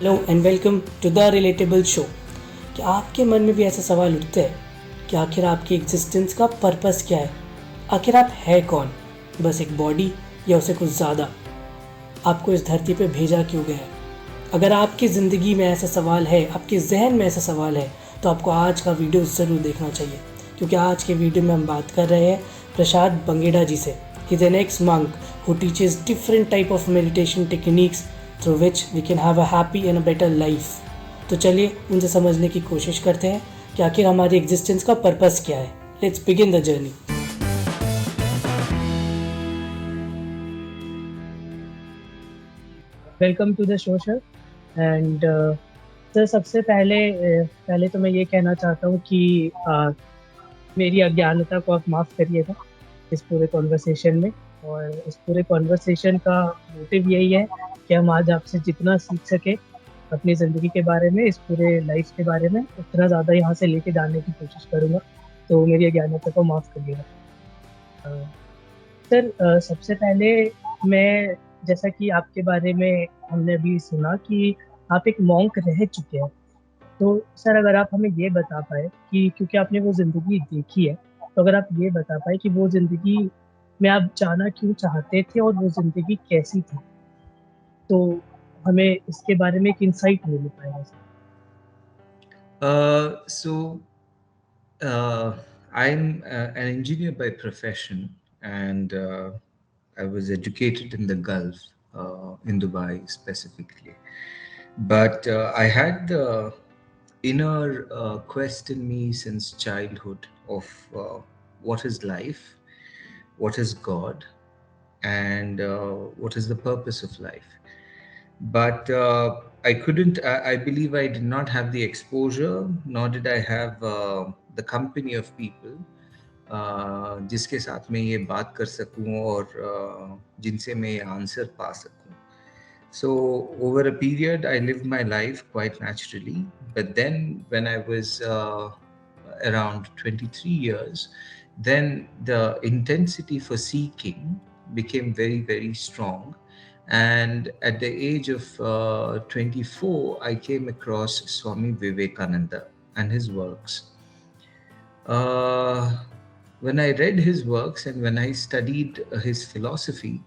Hello and welcome to the relatable show. क्या आपके मन में भी ऐसे सवाल उठते हैं कि आखिर आपकी एग्जिस्टेंस का पर्पस क्या है? आखिर आप है कौन? बस एक बॉडी या उससे कुछ ज़्यादा? आपको इस धरती पे भेजा क्यों गया है? अगर आपकी ज़िंदगी में ऐसा सवाल है, आपके जहन में ऐसा सवाल है, तो आपको आज का वीडियो ज़रूर देखना चाहिए, क्योंकि आज के वीडियो में हम बात कर रहे हैं प्रसाद बंगेड़ा जी से। He is an x monk who teaches different type of meditation techniques through which we can have a happy and a better life। तो चलिए उनसे समझने की कोशिश करते हैं कि आखिर हमारी एग्जिस्टेंस का पर्पस क्या है। Let's begin the journey. Welcome to the show sir. And sir, सबसे पहले तो मैं ये कहना चाहता हूँ कि मेरी अज्ञानता को आप माफ़ करिएगा इस पूरे कॉन्वर्सेशन में। और इस पूरे कॉन्वर्सेशन का मोटिव यही है कि हम आज आपसे जितना सीख सके अपनी ज़िंदगी के बारे में, इस पूरे लाइफ के बारे में, उतना ज़्यादा यहाँ से लेके जाने की कोशिश करूँगा। तो मेरी अज्ञानता को माफ़ करिएगा। सर, सबसे पहले मैं, जैसा कि आपके बारे में हमने अभी सुना कि आप एक मॉन्क रह चुके हैं, तो सर अगर आप हमें ये बता पाए कि क्योंकि आपने वो ज़िंदगी देखी है, तो अगर आप ये बता पाए कि वो ज़िंदगी में आप जाना क्यों चाहते थे और वो ज़िंदगी कैसी थी, तो हमें इसके बारे में एक इंसाइट मिल पाएगा sir. So I'm an engineer by profession, and I was educated in the Gulf, in Dubai specifically. But I had the inner quest in me since childhood of what is life, what is God, and what is the purpose of life. But I couldn't, I believe I did not have the exposure, nor did I have the company of people जिसके साथ मैं ये बात कर सकूं और जिनसे मैं ये आंसर पा सकूं. So over a period, I lived my life quite naturally. But then, when I was around 23 years, then the intensity for seeking became very, very strong. And at the age of 24, I came across Swami Vivekananda and his works. Uh, when I read his works and when I studied his philosophy,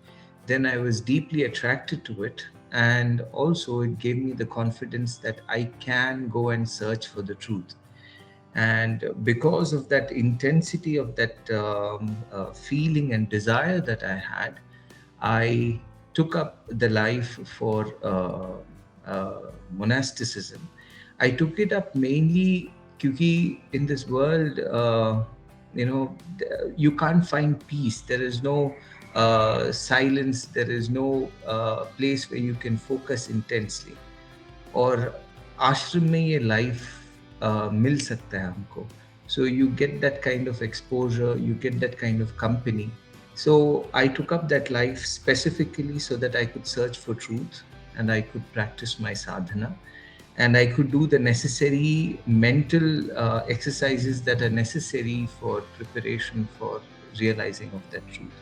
then I was deeply attracted to it. And also, it gave me the confidence that I can go and search for the truth. And because of that intensity of that feeling and desire that I had, I took up the life for monasticism. I took it up mainly because in this world, you can't find peace. There is no silence. There is no place where you can focus intensely. और आश्रम में ये life मिल सकता है हमको. So you get that kind of exposure, you get that kind of company. So I took up that life specifically so that I could search for truth and I could practice my sadhana and I could do the necessary mental exercises that are necessary for preparation for realizing of that truth.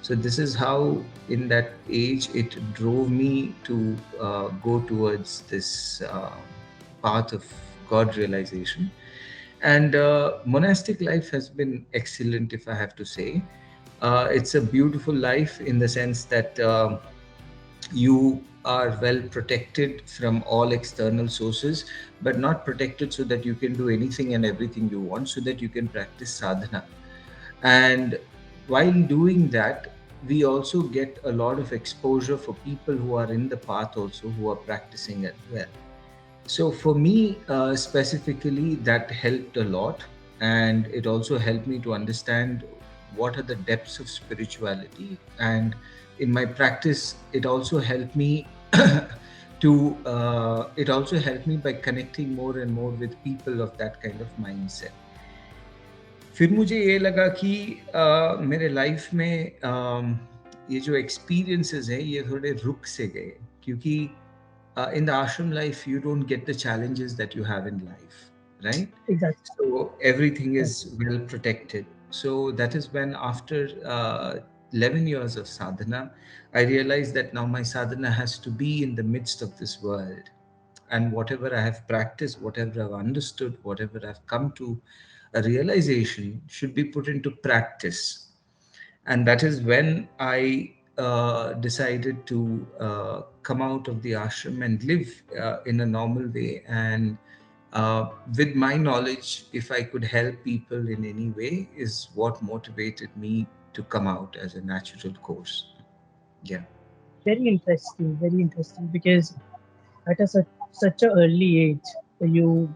So this is how, in that age, it drove me to go towards this path of God realization. And monastic life has been excellent, if I have to say. It's a beautiful life in the sense that you are well protected from all external sources, but not protected so that you can do anything and everything you want, so that you can practice sadhana. And while doing that, we also get a lot of exposure for people who are in the path, also who are practicing as well. So for me, specifically, that helped a lot. And it also helped me to understand what are the depths of spirituality. And in my practice, it also helped me it also helped me by connecting more and more with people of that kind of mindset. फिर मुझे ये लगा कि मेरे life में ये जो experiences हैं ये थोड़े रुक से गए, क्योंकि in the ashram life you don't get the challenges that you have in life, right? Exactly. So everything is well protected. So that is when, after 11 years of sadhana, I realized that now my sadhana has to be in the midst of this world. and whatever I have practiced, whatever I've understood, whatever I've come to a realization should be put into practice. And that is when I decided to come out of the ashram and live in a normal way. And with my knowledge, if I could help people in any way, is what motivated me to come out as a natural course. Yeah. Very interesting, because at such a early age,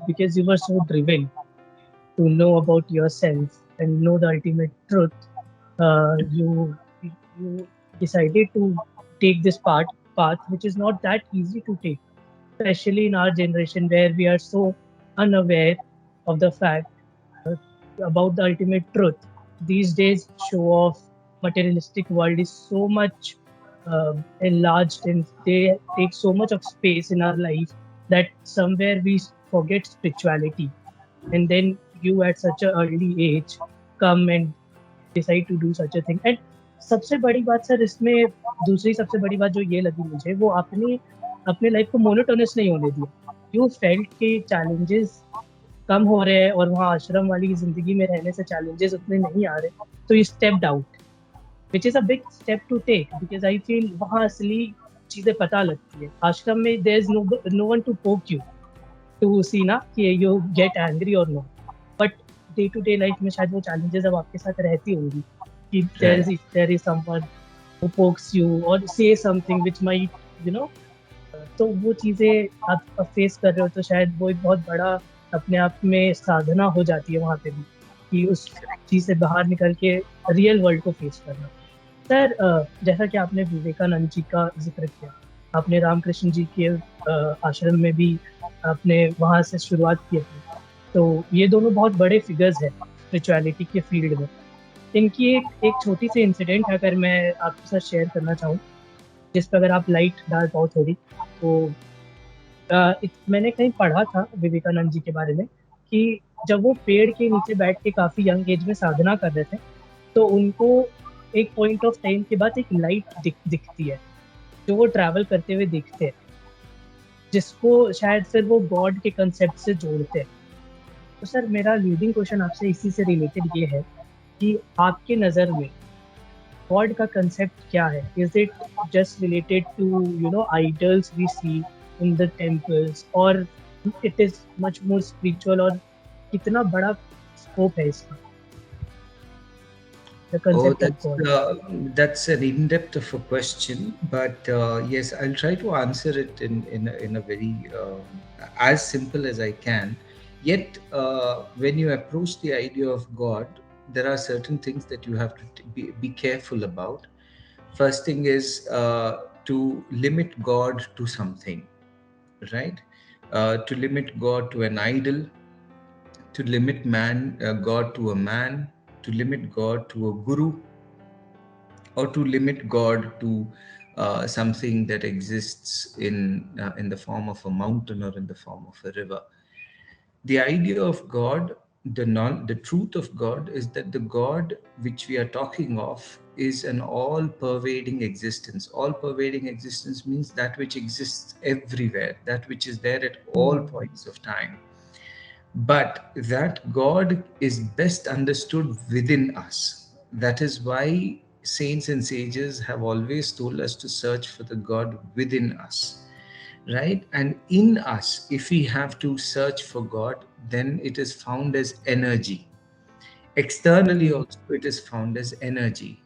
because you were so driven to know about yourself and know the ultimate truth, you decided to take this path, which is not that easy to take, especially in our generation where we are so unaware of the fact uh, about the ultimate truth. These days, show off materialistic world is so much enlarged, and they take so much of space in our life that somewhere we forget spirituality. And then you at such a early age come and decide to do such a thing. And सबसे बड़ी बात sir इसमें, दूसरी सबसे बड़ी बात जो ये लगी मुझे, वो आपने अपने लाइफ को मोनोटोनस नहीं होने दिया. यू फेल्ट के चैलेंजेस कम हो रहे हैं और वहाँ आश्रम वाली जिंदगी में रहने से चैलेंजेस उतने नहीं आ रहे, तो you stepped out, which is a big step to take, because I feel वहाँ असली चीजें पता लगती है. आश्रम में there is no one to poke you to see ना कि यू गेट एंग्री और no, but day to day life में शायद वो चैलेंजेस अब आपके साथ रहती होंगी कि there is someone who pokes you और say something which might you know, तो वो चीजें आप फेस कर रहे हो, तो शायद वो एक बहुत बड़ा अपने आप में साधना हो जाती है वहाँ पे भी, कि उस चीज से बाहर निकल के रियल वर्ल्ड को फेस करना. सर, जैसा कि आपने विवेकानंद जी का जिक्र किया, आपने रामकृष्ण जी के आश्रम में भी आपने वहाँ से शुरुआत की थी, तो ये दोनों बहुत बड़े फिगर्स हैं स्पिरिचुअलिटी के फील्ड में. इनकी एक छोटी सी इंसिडेंट अगर मैं आपके साथ शेयर करना चाहूँ, जिस पर अगर आप लाइट डाल पाओ थोड़ी, तो मैंने कहीं पढ़ा था विवेकानंद जी के बारे में कि जब वो पेड़ के नीचे बैठ के काफी यंग एज में साधना कर रहे थे, तो उनको एक पॉइंट ऑफ टाइम के बाद एक लाइट दिखती है जो वो ट्रैवल करते हुए देखते हैं, जिसको शायद फिर वो गॉड के कंसेप्ट से जोड़ते हैं. तो सर, मेरा लीडिंग क्वेश्चन आपसे इसी से रिलेटेड ये है कि आपके नज़र में गॉड का कंसेप्ट क्या है? Is it just related to idols we see in the temples, और it is much more spiritual, और कितना बड़ा स्कोप है इसका, the concept of God? That's an in-depth of a question, but yes, I'll try to answer it in a very as simple as I can. Yet, when you approach the idea of God, there are certain things that you have to be careful about. First thing is to limit God to something, right? To limit God to an idol, to limit God to a man, to limit God to a guru, or to limit God to something that exists in the form of a mountain or in the form of a river. The idea of God, the truth of God, is that the God which we are talking of is an all-pervading existence. All-pervading existence means that which exists everywhere, that which is there at all points of time. But that God is best understood within us. That is why saints and sages have always told us to search for the God within us, right? And in us, if we have to search for God, then it is found as energy. Externally also, it is found as energy.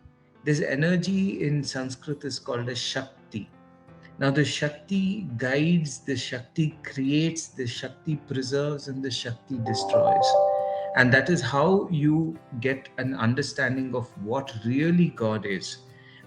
This energy in Sanskrit is called as Shakti. Now, the Shakti guides, the Shakti creates, the Shakti preserves, and the Shakti destroys. And that is how you get an understanding of what really God is.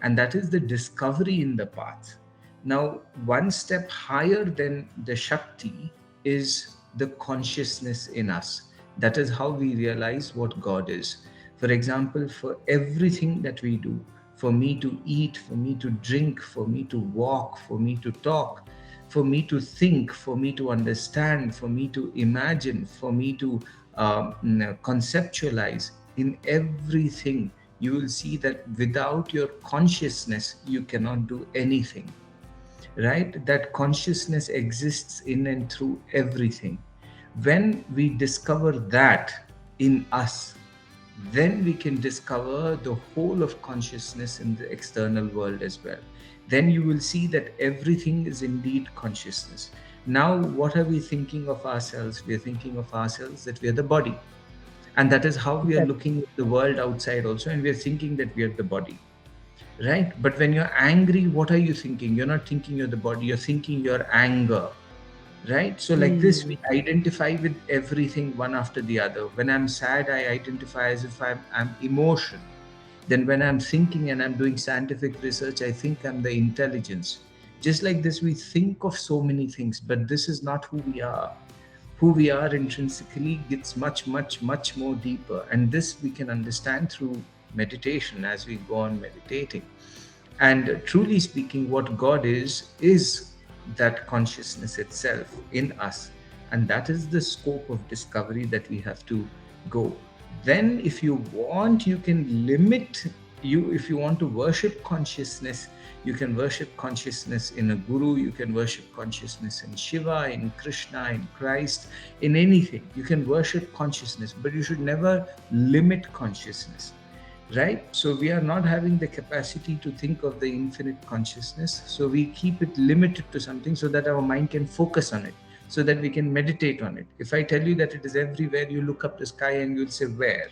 And that is the discovery in the path. Now, one step higher than the Shakti is the consciousness in us. That is how we realize what God is. For example, for everything that we do, for me to eat, for me to drink, for me to walk, for me to talk, for me to think, for me to understand, for me to imagine, for me to conceptualize, in everything, you will see that without your consciousness, you cannot do anything. right? That consciousness exists in and through everything. When we discover that in us, then we can discover the whole of consciousness in the external world as well. Then you will see that everything is indeed consciousness. Now, what are we thinking of ourselves? We are thinking of ourselves that we are the body. And that is how we are Exactly. looking at the world outside also. And we are thinking that we are the body, right? But when you're angry, what are you thinking? You're not thinking you're the body, you're thinking your anger, right? So like this, Hmm. we identify with everything one after the other. When I'm sad, I identify as if I'm emotion. Then when I'm thinking and I'm doing scientific research, I think I'm the intelligence. Just like this, we think of so many things, but this is not who we are. Who we are intrinsically gets much, much, much more deeper. And this we can understand through meditation as we go on meditating. And truly speaking, what God is that consciousness itself in us. And that is the scope of discovery that we have to go. Then, if you want, you can limit you, if you want to worship consciousness, you can worship consciousness in a guru, you can worship consciousness in Shiva, in Krishna, in Christ, in anything. You can worship consciousness, but you should never limit consciousness, right? So we are not having the capacity to think of the infinite consciousness, so we keep it limited to something so that our mind can focus on it, so that we can meditate on it. If I tell you that it is everywhere, you look up the sky and you'll say where,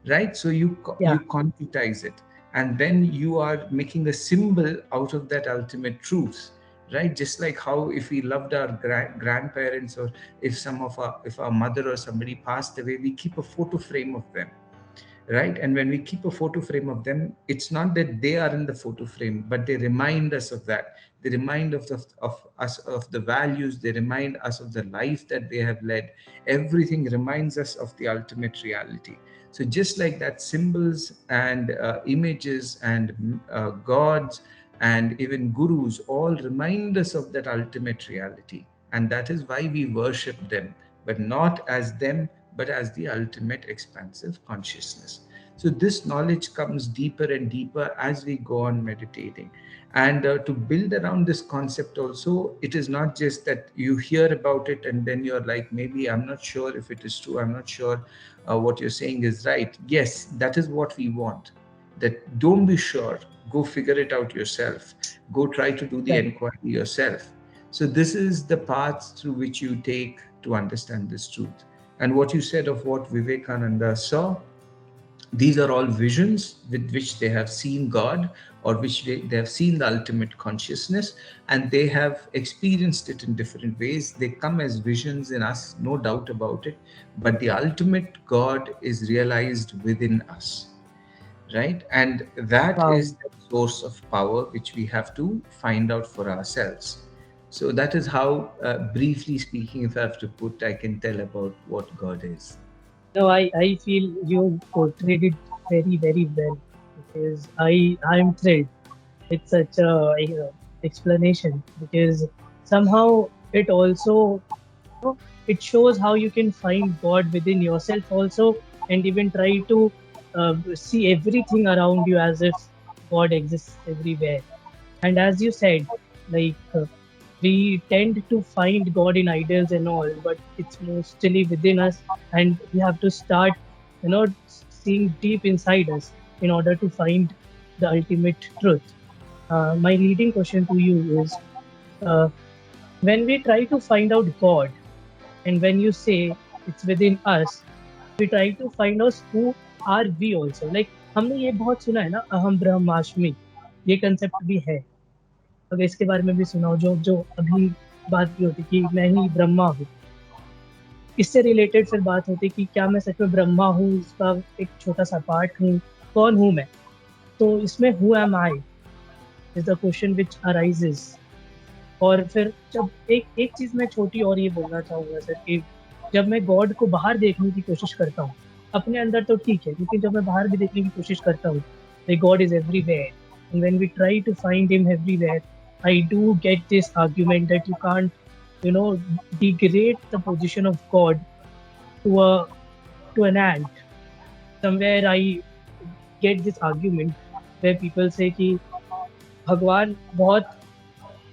right? So you Yeah. concretize it, and then you are making a symbol out of that ultimate truth, right? Just like how if we loved our grandparents, or if our mother or somebody passed away, we keep a photo frame of them, right? And when we keep a photo frame of them, it's not that they are in the photo frame, but they remind us of that. They remind of us of the values. They remind us of the life that they have led. Everything reminds us of the ultimate reality. So just like that, symbols and images and gods and even gurus all remind us of that ultimate reality. And that is why we worship them, but not as them, but as the ultimate expansive consciousness. So, this knowledge comes deeper and deeper as we go on meditating. And to build around this concept, also, it is not just that you hear about it and then you're like, maybe I'm not sure if it is true, I'm not sure what you're saying is right. Yes, that is what we want. That don't be sure, go figure it out yourself, go try to do the Exactly. inquiry yourself. So, this is the path through which you take to understand this truth. And what you said of what Vivekananda saw, these are all visions with which they have seen God, or which they have seen the ultimate consciousness, and they have experienced it in different ways. They come as visions in us, no doubt about it, but the ultimate God is realized within us, right? And that Wow. is the source of power which we have to find out for ourselves. So that is how, briefly speaking, if I have to put, I can tell about what God is. No, I feel you portrayed it very, very well, because I'm thrilled with such a explanation, because somehow it also, know, it shows how you can find God within yourself also, and even try to see everything around you as if God exists everywhere. And as you said, like we tend to find God in idols and all, but it's mostly within us, and we have to start, seeing deep inside us in order to find the ultimate truth. My leading question to you is, uh, when we try to find out God, and when you say it's within us, we try to find out who are we also. Like हमने ये बहुत सुना है ना, अहम ब्रह्मास्मि, ये concept भी है। अगर इसके बारे में भी सुना हो, जो जो अभी बात भी होती कि मैं ही ब्रह्मा हूँ, इससे रिलेटेड फिर बात होती कि क्या मैं सच में ब्रह्मा हूँ, इसका एक छोटा सा पार्ट हूँ, कौन हूँ मैं। तो इसमें who am I is the question which arises. और फिर जब एक एक चीज मैं छोटी और ये बोलना चाहूंगा सर, कि जब मैं गॉड को बाहर देखने की कोशिश करता हूँ, अपने अंदर तो ठीक है, लेकिन जब मैं बाहर भी देखने की कोशिश करता हूँ, God is everywhere, and when we try to find him everywhere, I do get this argument that you can't, degrade the position of God to a to an ant. Somewhere I get this argument where people say कि भगवान बहुत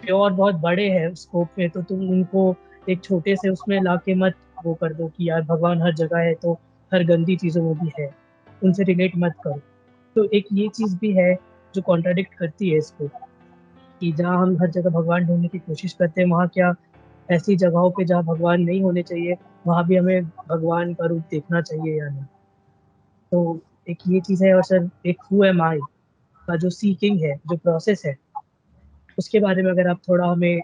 pure बहुत बड़े हैं scope में, तो तुम उनको एक छोटे से उसमें लाके मत वो कर दो कि यार भगवान हर जगह है तो हर गंदी चीजों में भी है, उनसे रिलेट मत करो। तो एक ये चीज भी है जो कॉन्ट्राडिक्ट करती है इसको, कि जहाँ हम हर जगह भगवान ढूंढने की कोशिश करते हैं, वहाँ क्या ऐसी जगहों पे जहाँ भगवान नहीं होने चाहिए वहाँ भी हमें भगवान का रूप देखना चाहिए या नहीं? तो एक ये चीज है। और सर एक हु एम आई का जो सीकिंग है, जो प्रोसेस है, उसके बारे में अगर आप थोड़ा हमें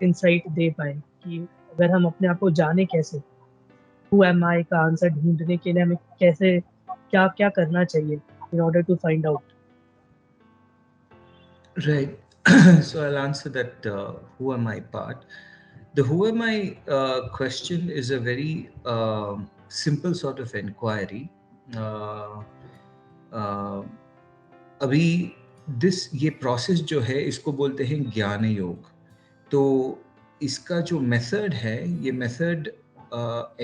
इंसाइट दे पाए कि अगर हम अपने आप को जाने कैसे, हु एम आई का आंसर ढूंढने के लिए हमें कैसे क्या क्या करना चाहिए in order to find out. Right. So I'll answer that who am I part. The who am I question is a very simple sort of inquiry. Uh, uh, अभी ये प्रोसेस जो है इसको बोलते हैं ज्ञान योग। तो इसका जो मेथड है, ये मेथड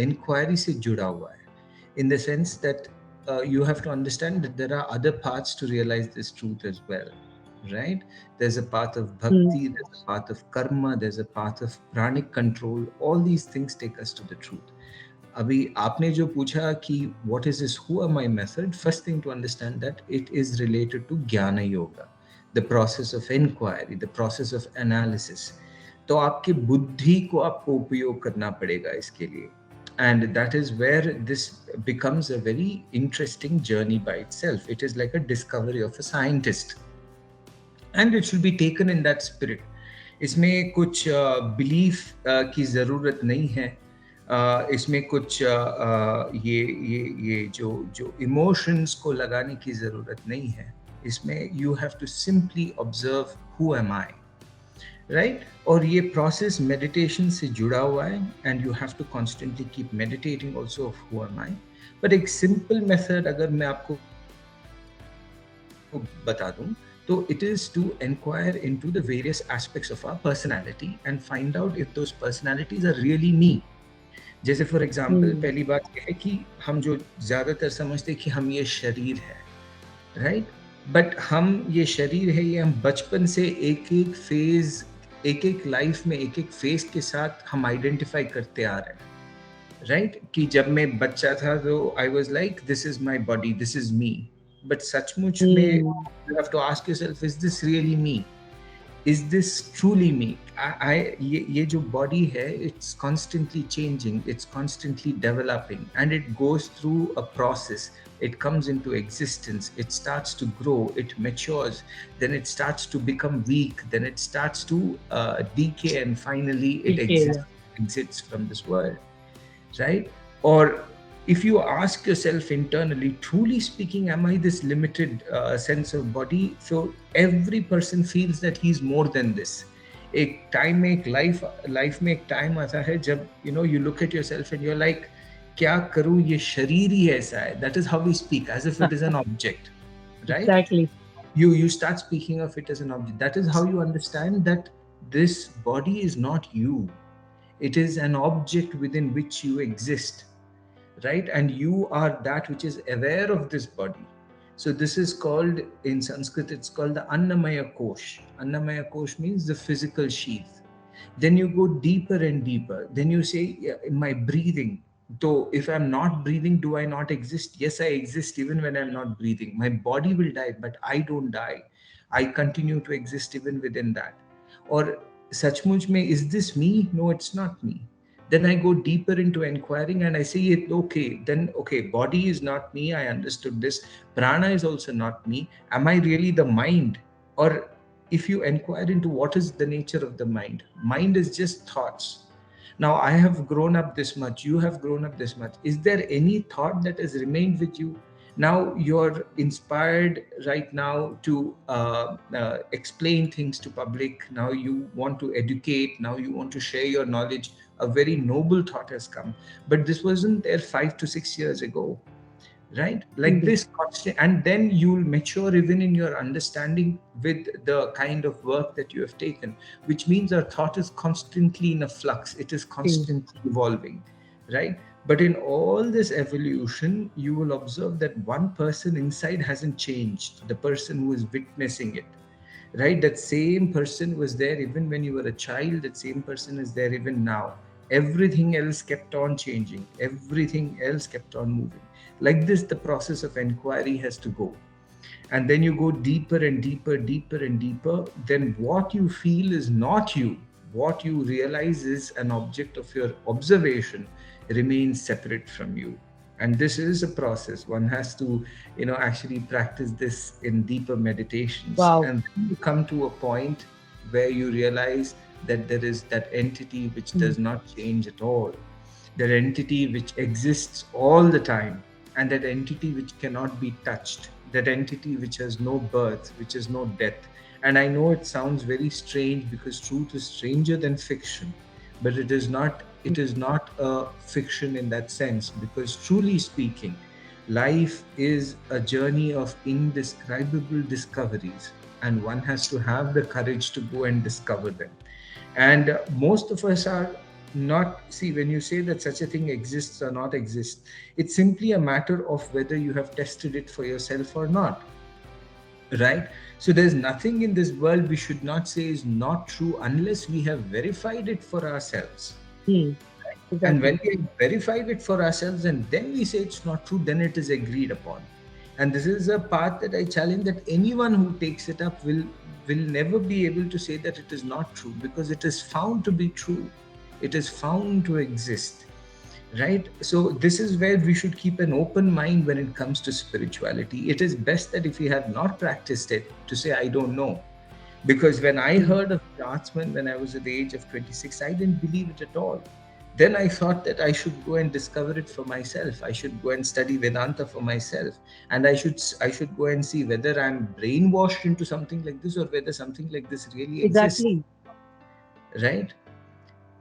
इंक्वायरी से जुड़ा हुआ है, in the sense that you have to understand that there are other paths to realize this truth as well, right? There's a path of bhakti, there's a path of karma, there's a path of pranic control. All these things take us to the truth. अभी आपने जो पूछा कि what is this who am I method, first thing to understand that it is related to jnana yoga, the process of inquiry, the process of analysis. तो आपके बुद्धि को आपको उपयोग करना पड़ेगा इसके लिए, and that is where this becomes a very interesting journey by itself. It is like a discovery of a scientist, and it should be taken in that spirit. इसमें कुछ बिलीफ की ज़रूरत नहीं है, इसमें कुछ ये जो इमोशंस को लगाने की ज़रूरत नहीं है। इसमें you have to simply observe who am I, right? और ये प्रोसेस मेडिटेशन से जुड़ा हुआ है, and you have to constantly keep meditating also of who am I. But एक सिंपल मेथड अगर मैं आपको बता दूं, तो it is to inquire into the various aspects of our personality and find out if those personalities are really me. जैसे for example पहली बात यह है कि हम जो ज्यादातर समझते हैं कि हम ये शरीर है, राइट? बट हम ये शरीर है, ये हम बचपन से एक एक फेज, एक एक लाइफ में एक एक फेज के साथ हम आइडेंटिफाई करते आ रहे हैं, राइट? कि जब मैं बच्चा था तो I was like this is my body, this is me. But सचमुच में you have to ask yourself, is this really me? Is this truly me? ये जो body है, it's constantly changing, it's constantly developing, and it goes through a process. It comes into existence, it starts to grow, it matures, then it starts to become weak, then it starts to decay, and finally it exits from this world, right? Or if you ask yourself internally, truly speaking, am I this limited sense of body? So every person feels that he's more than this. एक time में, एक life में एक time आता है जब you look at yourself and you're like, क्या करूं, ये शरीर ही ऐसा है. That is how we speak, as if it is an object, right? Exactly. You start speaking of it as an object. That is how you understand that this body is not you. It is an object within which you exist, right? And you are that which is aware of this body. So this is called, in Sanskrit, it's called the Annamaya Kosh. Annamaya Kosh means the physical sheath. Then you go deeper and deeper. Then you say, my breathing. So if I'm not breathing, do I not exist? Yes, I exist even when I'm not breathing. My body will die, but I don't die. I continue to exist even within that. Or sachmuch mein, is this me? No, it's not me. Then I go deeper into inquiring and I say, okay, body is not me. I understood this. Prana is also not me. Am I really the mind? Or if you inquire into what is the nature of the mind is just thoughts. Now I have grown up this much, you have grown up this much. Is there any thought that has remained with you? Now you're inspired right now to explain things to public. Now you want to educate. Now you want to share your knowledge. A very noble thought has come, but this wasn't there 5 to 6 years ago, right? Like this constant, and then you'll mature even in your understanding with the kind of work that you have taken, which means our thought is constantly in a flux. It is constantly evolving, right? But in all this evolution, you will observe that one person inside hasn't changed, the person who is witnessing it, right? That same person was there even when you were a child, that same person is there even now. Everything else kept on changing, everything else kept on moving. Like this, the process of inquiry has to go. And then you go deeper and deeper, deeper and deeper. Then what you feel is not you. What you realize is an object of your observation remains separate from you. And this is a process. One has to, actually practice this in deeper meditations. Wow. And then you come to a point where you realize that there is that entity which does not change at all, that entity which exists all the time, and that entity which cannot be touched, that entity which has no birth, which has no death. And I know it sounds very strange because truth is stranger than fiction, but it is not a fiction in that sense, because truly speaking, life is a journey of indescribable discoveries, and one has to have the courage to go and discover them. And most of us are not, see, when you say that such a thing exists or not exists, it's simply a matter of whether you have tested it for yourself or not, right? So there's nothing in this world we should not say is not true unless we have verified it for ourselves. Exactly. And when we verified it for ourselves and then we say it's not true, then it is agreed upon. And this is a path that I challenge, that anyone who takes it up will never be able to say that it is not true, because it is found to be true. It is found to exist, right? So this is where we should keep an open mind when it comes to spirituality. It is best that if we have not practiced it, to say I don't know. Because when I heard of Yatsman when I was at the age of 26, I didn't believe it at all. Then I thought that I should go and discover it for myself. I should go and study Vedanta for myself. And I should go and see whether I'm brainwashed into something like this, or whether something like this really exists. Exactly. Right?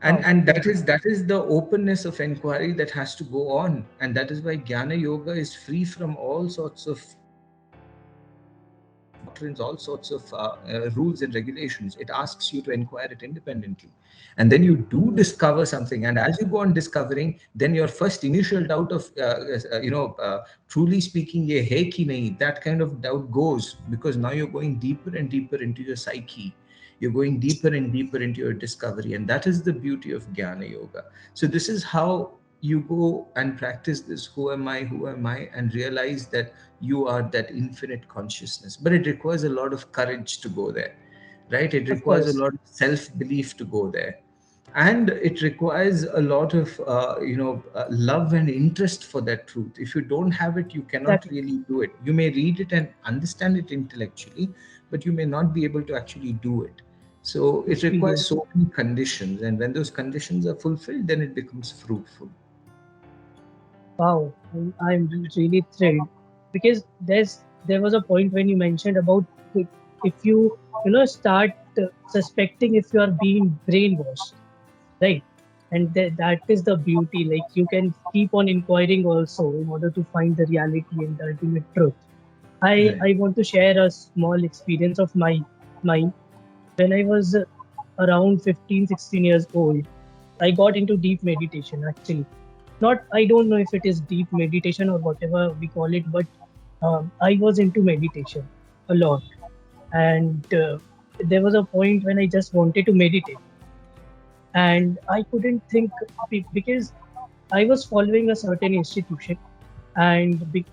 And that is the openness of inquiry that has to go on. And that is why Jnana Yoga is free from all sorts of doctrines, all sorts of rules and regulations. It asks you to inquire it independently. And then you do discover something. And as you go on discovering, then your first initial doubt of, truly speaking, ye hai ki nahi, that kind of doubt goes, because now you're going deeper and deeper into your psyche. You're going deeper and deeper into your discovery. And that is the beauty of Jnana Yoga. So this is how you go and practice this who am I, and realize that you are that infinite consciousness. But it requires a lot of courage to go there, right? It Of requires a course. lot of self-belief to go there. And it requires a lot of love and interest for that truth. If you don't have it, you cannot Exactly. really do it. You may read it and understand it intellectually, but you may not be able to actually do it. So it requires Experience. so many conditions, and when those conditions are fulfilled, then it becomes fruitful. Wow. I'm really thrilled because there was a point when you mentioned about if you start suspecting if you are being brainwashed, right? And that is the beauty. Like you can keep on inquiring also in order to find the reality and the ultimate truth. Right. I want to share a small experience of mine. When I was around 15, 16 years old, I got into deep meditation actually. Not, I don't know if it is deep meditation or whatever we call it, but I was into meditation a lot. And there was a point when I just wanted to meditate. And I couldn't think because I was following a certain institution, and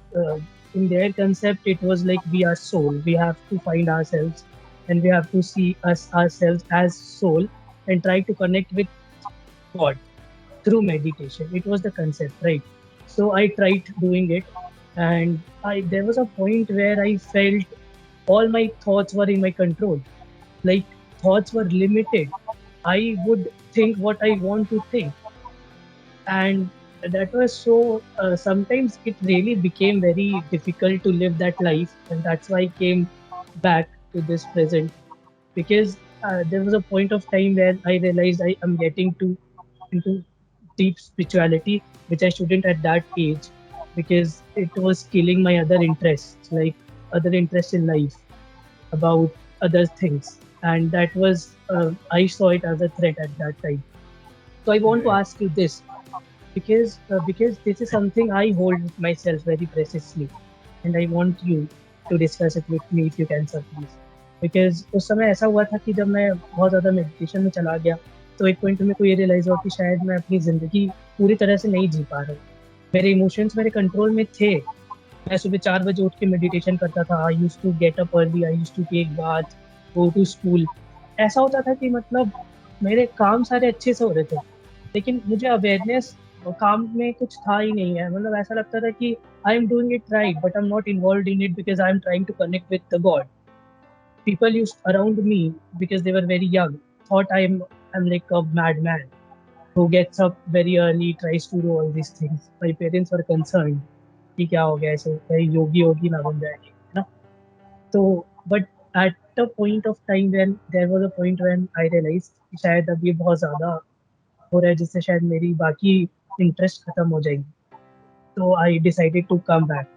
in their concept, it was like we are soul. We have to find ourselves, and we have to see ourselves as soul and try to connect with God through meditation. It was the concept, right? So I tried doing it, and I there was a point where I felt all my thoughts were in my control. Like thoughts were limited. I would think what I want to think, and that was so. Sometimes it really became very difficult to live that life, and that's why I came back to this present because there was a point of time where I realized I am getting to into deep spirituality, which I shouldn't at that age because it was killing my other interests, like other interests in life, about other things. And that was, I saw it as a threat at that time. So I want to Right. ask you this because this is something I hold with myself very preciously, and I want you to discuss it with me if you can, sir, please. Because उस समय ऐसा हुआ था कि जब मैं बहुत ज़्यादा मेडिटेशन में चला गया तो एक पॉइंट पे मेरे को ये रियलाइज़ हुआ कि शायद मैं अपनी ज़िंदगी पूरी तरह से नहीं जी पा रहा हूँ। मेरे इमोशंस मेरे कंट्रोल में थे। मैं सुबह 4 बजे उठ के मेडिटेशन करता था। I use to get up early, I use to take bath, go to school. ऐसा होता था कि मतलब मेरे काम सारे अच्छे से हो रहे थे, लेकिन मुझे अवेयरनेस काम में कुछ था ही नहीं है। मतलब ऐसा लगता था कि I am doing it right but I am not involve in it because I am trying to connect with the God. People used around me because they were very young thought I'm like a madman who gets up very early, tries to do all these things. My parents were concerned कि क्या हो गया, ऐसे कहीं योगी योगी ना बन जाएंगे, है ना? तो but at a point of time when there was a point when I realise कि शायद अब ये बहुत ज़्यादा हो रहा है जिससे शायद मेरी बाकी इंटरेस्ट खत्म हो जाएगी। तो I decided to come back.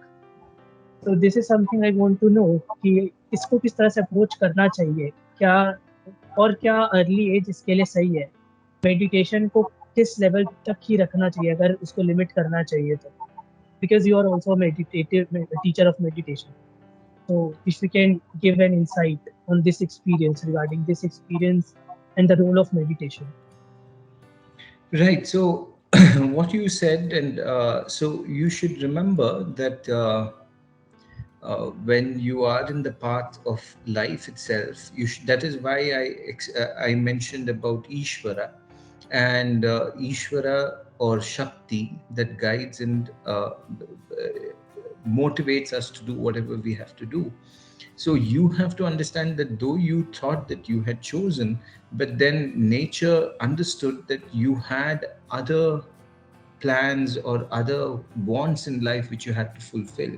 तो this is something I want to know कि इसको किस तरह से अप्रोच करना चाहिए, क्या और क्या अर्ली एज इसके लिए सही है, मेडिटेशन को किस लेवल तक ही रखना चाहिए अगर उसको लिमिट करना चाहिए तो, because you are also meditative teacher of meditation. so if you can give an insight on this experience regarding this experience and the role of meditation. Right. So, what you said, and so you should remember that when you are in the path of life itself, that is why I mentioned about Ishvara, and Ishvara or Shakti that guides and motivates us to do whatever we have to do. So you have to understand that though you thought that you had chosen, but then nature understood that you had other plans or other wants in life which you had to fulfill.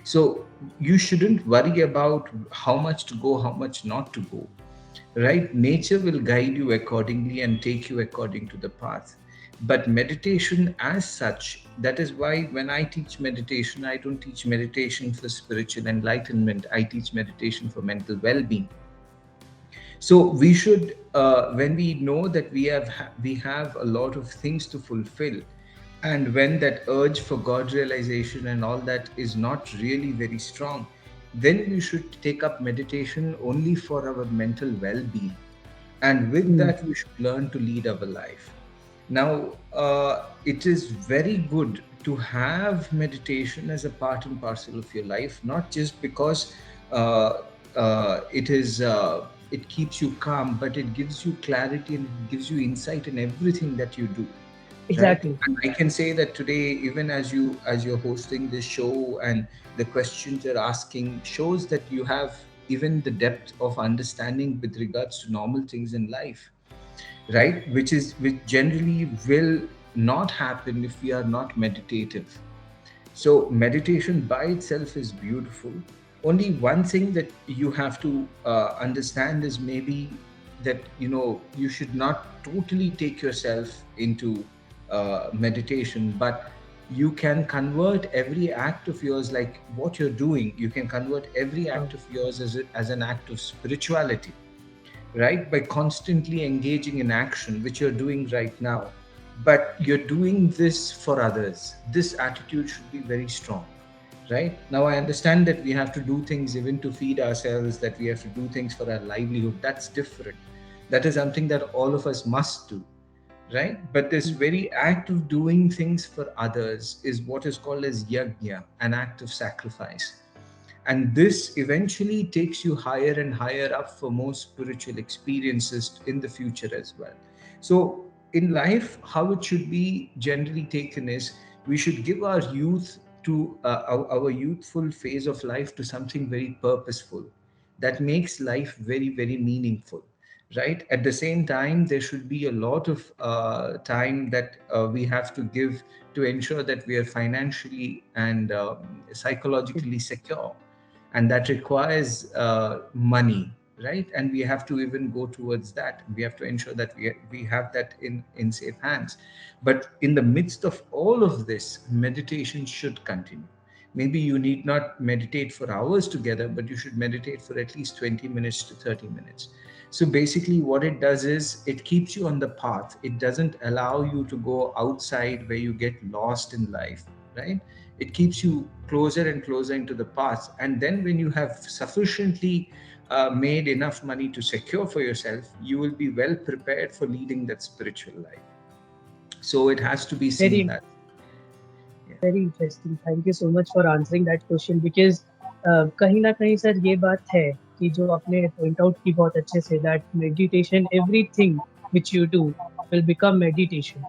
So you shouldn't worry about how much to go, how much not to go, right? Nature will guide you accordingly and take you according to the path. But meditation as such, that is why when I teach meditation, I don't teach meditation for spiritual enlightenment, I teach meditation for mental well-being. So we should, when we know that we have a lot of things to fulfill, and when that urge for God realization and all that is not really very strong, then we should take up meditation only for our mental well-being, and with that we should learn to lead our life. Now, it is very good to have meditation as a part and parcel of your life, not just because uh, it keeps you calm, but it gives you clarity and it gives you insight in everything that you do. Right. Exactly. And I can say that today, even as you're hosting this show and the questions you're asking shows that you have even the depth of understanding with regards to normal things in life, right? Which generally will not happen if we are not meditative. So meditation by itself is beautiful. Only one thing that you have to understand is maybe that you should not totally take yourself into meditation, but you can convert every act of yours, like what you're doing. You can convert every act of yours as an act of spirituality, right? By constantly engaging in action, which you're doing right now. But you're doing this for others. This attitude should be very strong, right? Now, I understand that we have to do things even to feed ourselves, that we have to do things for our livelihood. That's different. That is something that all of us must do, right? But this very act of doing things for others is what is called as yajna, an act of sacrifice. And this eventually takes you higher and higher up for more spiritual experiences in the future as well. So, in life, how it should be generally taken is we should give our youth to our youthful phase of life to something very purposeful that makes life very, very meaningful, right? At the same time, there should be a lot of time that we have to give to ensure that we are financially and psychologically secure, and that requires money, right? And we have to even go towards that. We have to ensure that we have that in safe hands. But in the midst of all of this, meditation should continue. Maybe you need not meditate for hours together, but you should meditate for at least 20 minutes to 30 minutes. So basically what it does is it keeps you on the path. It doesn't allow you to go outside where you get lost in life, right? It keeps you closer and closer into the path. And then when you have sufficiently made enough money to secure for yourself, you will be well prepared for leading that spiritual life. So it has to be seen Very that. Yeah. very interesting. Thank you so much for answering that question because कहीं ना कहीं sir ये बात है कि जो आपने point out की बहुत अच्छे से that meditation, everything which you do will become meditation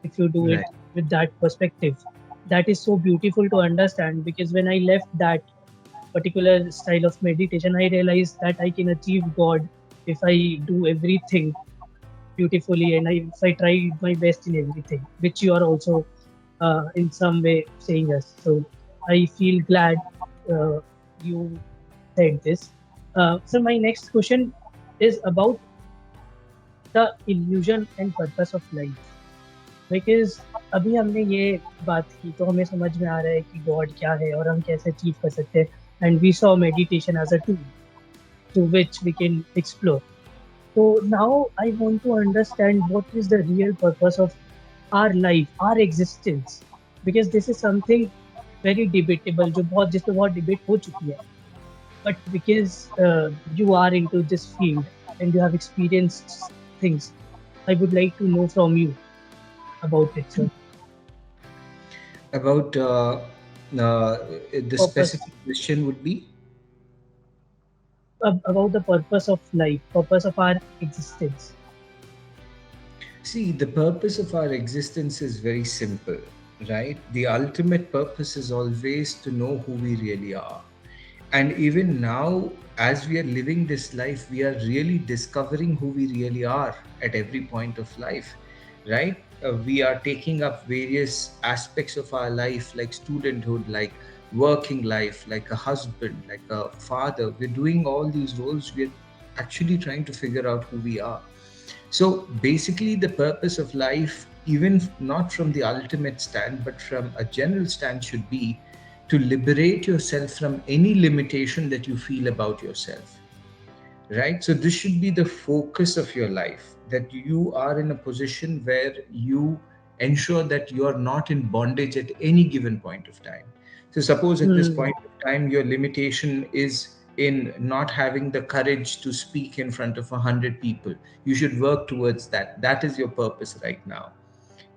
if you do Right. it with that perspective. That is so beautiful to understand because when I left that particular style of meditation, I realized that I can achieve God if I do everything beautifully and if I try my best in everything, which you are also in some way saying us. So I feel glad uh, you said this. So my next question is about the illusion and purpose of life. Because अभी हमने ये बात की तो हमें समझ में आ रहा है कि गॉड क्या है और हम कैसे अचीव कर सकते हैं and we saw meditation as a tool through which we can explore. So now I want to understand what is the real purpose of our life, our existence, because this is something very debatable, जो बहुत जिस पे बहुत debate हो चुकी है. But because you are into this field and you have experienced things, I would like to know from you about it, sir. About the Purpose specific question would be. about the purpose of life, purpose of our existence. See, the purpose of our existence is very simple, right? The ultimate purpose is always to know who we really are. And even now, as we are living this life, we are really discovering who we really are at every point of life, right? We are taking up various aspects of our life, like studenthood, like working life, like a husband, like a father. We're doing all these roles. We're actually trying to figure out who we are. So basically, the purpose of life, even not from the ultimate stand, but from a general stand, should be to liberate yourself from any limitation that you feel about yourself. Right? So, this should be the focus of your life, that you are in a position where you ensure that you are not in bondage at any given point of time. So, suppose at this Hmm. point of time, your limitation is in not having the courage to speak in front of 100 people. You should work towards that. That is your purpose right now,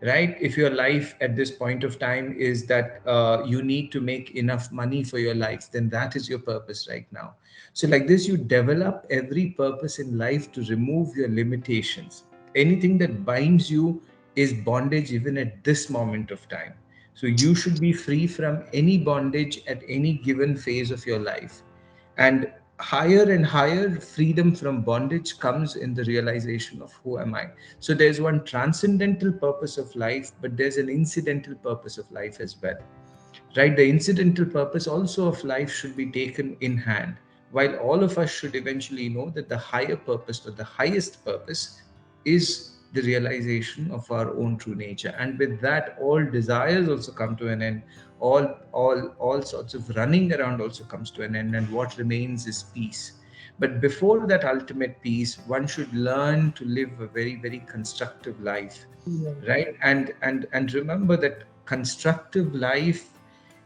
right? If your life at this point of time is that you need to make enough money for your life, then that is your purpose right now. So like this, you develop every purpose in life to remove your limitations. Anything that binds you is bondage even at this moment of time. So you should be free from any bondage at any given phase of your life. And higher and higher freedom from bondage comes in the realization of who am I. So there's one transcendental purpose of life, but there's an incidental purpose of life as well, right? The incidental purpose also of life should be taken in hand, while all of us should eventually know that the higher purpose or the highest purpose is the realization of our own true nature. And with that, all desires also come to an end. All sorts of running around also comes to an end, and what remains is peace. But before that ultimate peace, one should learn to live a very, very constructive life, Yeah. right? And remember that constructive life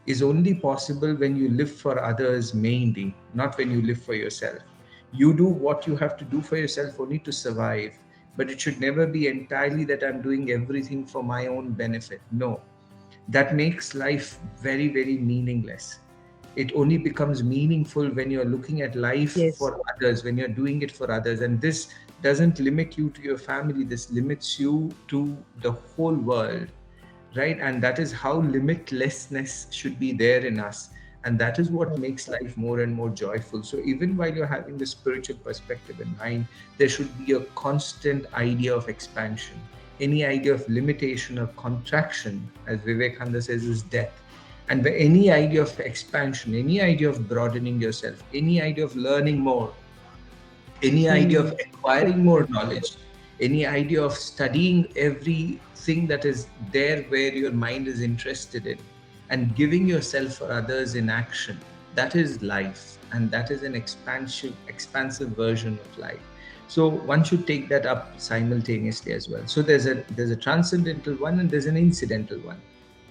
is only possible when you live for others mainly, not when you live for yourself. You do what you have to do for yourself only to survive, but it should never be entirely that I'm doing everything for my own benefit. No, that makes life very, very meaningless. It only becomes meaningful when you're looking at life Yes. for others, when you're doing it for others. And this doesn't limit you to your family, this limits you to the whole world, right? And that is how limitlessness should be there in us. And that is what Right. makes life more and more joyful. So even while you're having the spiritual perspective in mind, there should be a constant idea of expansion. Any idea of limitation or contraction, as Vivekananda says, is death. And any idea of expansion, any idea of broadening yourself, any idea of learning more, any idea Hmm. of acquiring more knowledge, any idea of studying everything that is there where your mind is interested in, and giving yourself for others in action, that is life. And that is an expansive version of life. So one should take that up simultaneously as well. So there's a transcendental one and there's an incidental one.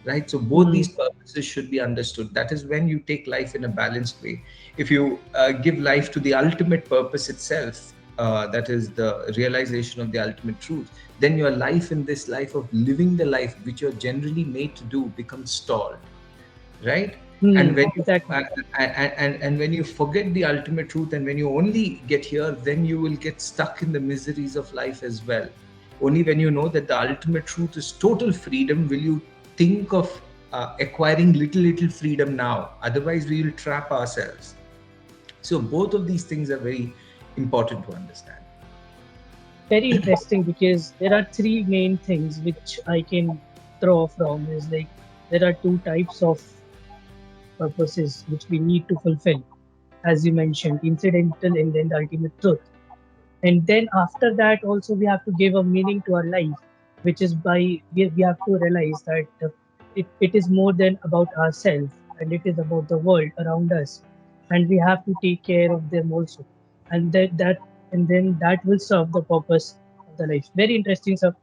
right? So both these purposes should be understood. That is when you take life in a balanced way. If you give life to the ultimate purpose itself, that is the realization of the ultimate truth, then your life in this life of living the life which you're generally made to do becomes stalled, right? And when you Exactly. and when you forget the ultimate truth, and when you only get here, then you will get stuck in the miseries of life as well. Only when you know that the ultimate truth is total freedom will you think of acquiring little freedom now. Otherwise we will trap ourselves. So both of these things are very important to understand. Very interesting, because there are three main things which I can draw from. Is like there are two types of purposes which we need to fulfill, as you mentioned, incidental and then the ultimate truth. And then after that, also we have to give a meaning to our life, which is by we have to realize that it is more than about ourselves, and it is about the world around us, and we have to take care of them also, and then that will serve the purpose of the life. Very interesting, sir.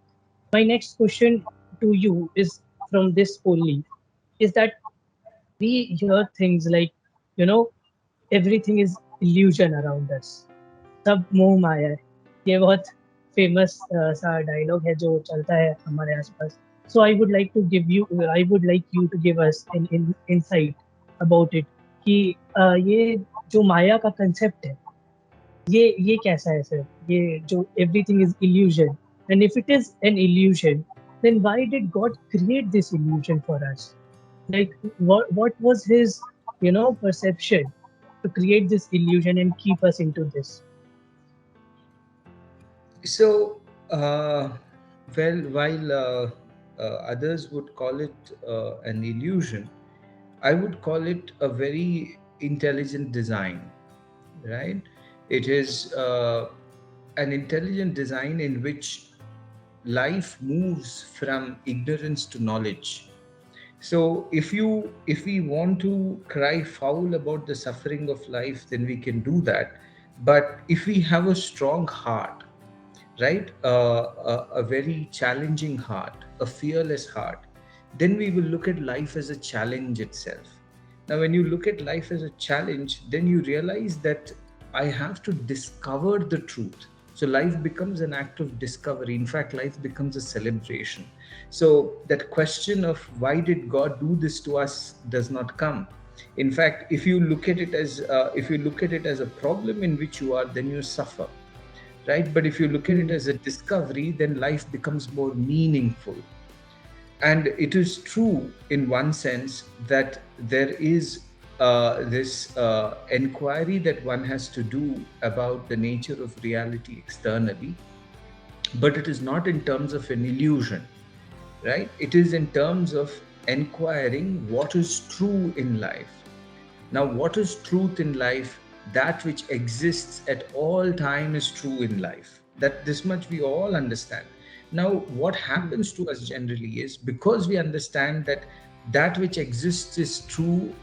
My next question to you is from this only, is that we hear things like, you know, everything is illusion around us, सब मोह माया है. ये बहुत famous सा dialogue है जो चलता है हमारे आसपास. So I would like you to give us an insight about it, कि ये जो माया का कंसेप्ट है, ये कैसा है सर? ये जो everything is illusion, and if it is an illusion, then why did God create this illusion for us? Like, what was his, perception to create this illusion and keep us into this? So, well, while others would call it an illusion, I would call it a very intelligent design, right? It is an intelligent design in which life moves from ignorance to knowledge. So if we want to cry foul about the suffering of life, then we can do that. But if we have a strong heart, right, a very challenging heart, a fearless heart, then we will look at life as a challenge itself. Now when you look at life as a challenge, then you realize that I have to discover the truth. So life becomes an act of discovery. In fact, life becomes a celebration. So that question of why did God do this to us does not come. In fact, if you look at it as a problem in which you are, then you suffer, right? But if you look at it as a discovery, then life becomes more meaningful. And it is true in one sense that there is this inquiry that one has to do about the nature of reality externally, but it is not in terms of an illusion, right? It is in terms of inquiring what is true in life. Now, what is truth in life? That which exists at all time is true in life. That this much we all understand. Now, what happens to us generally is, because we understand that that which exists is true,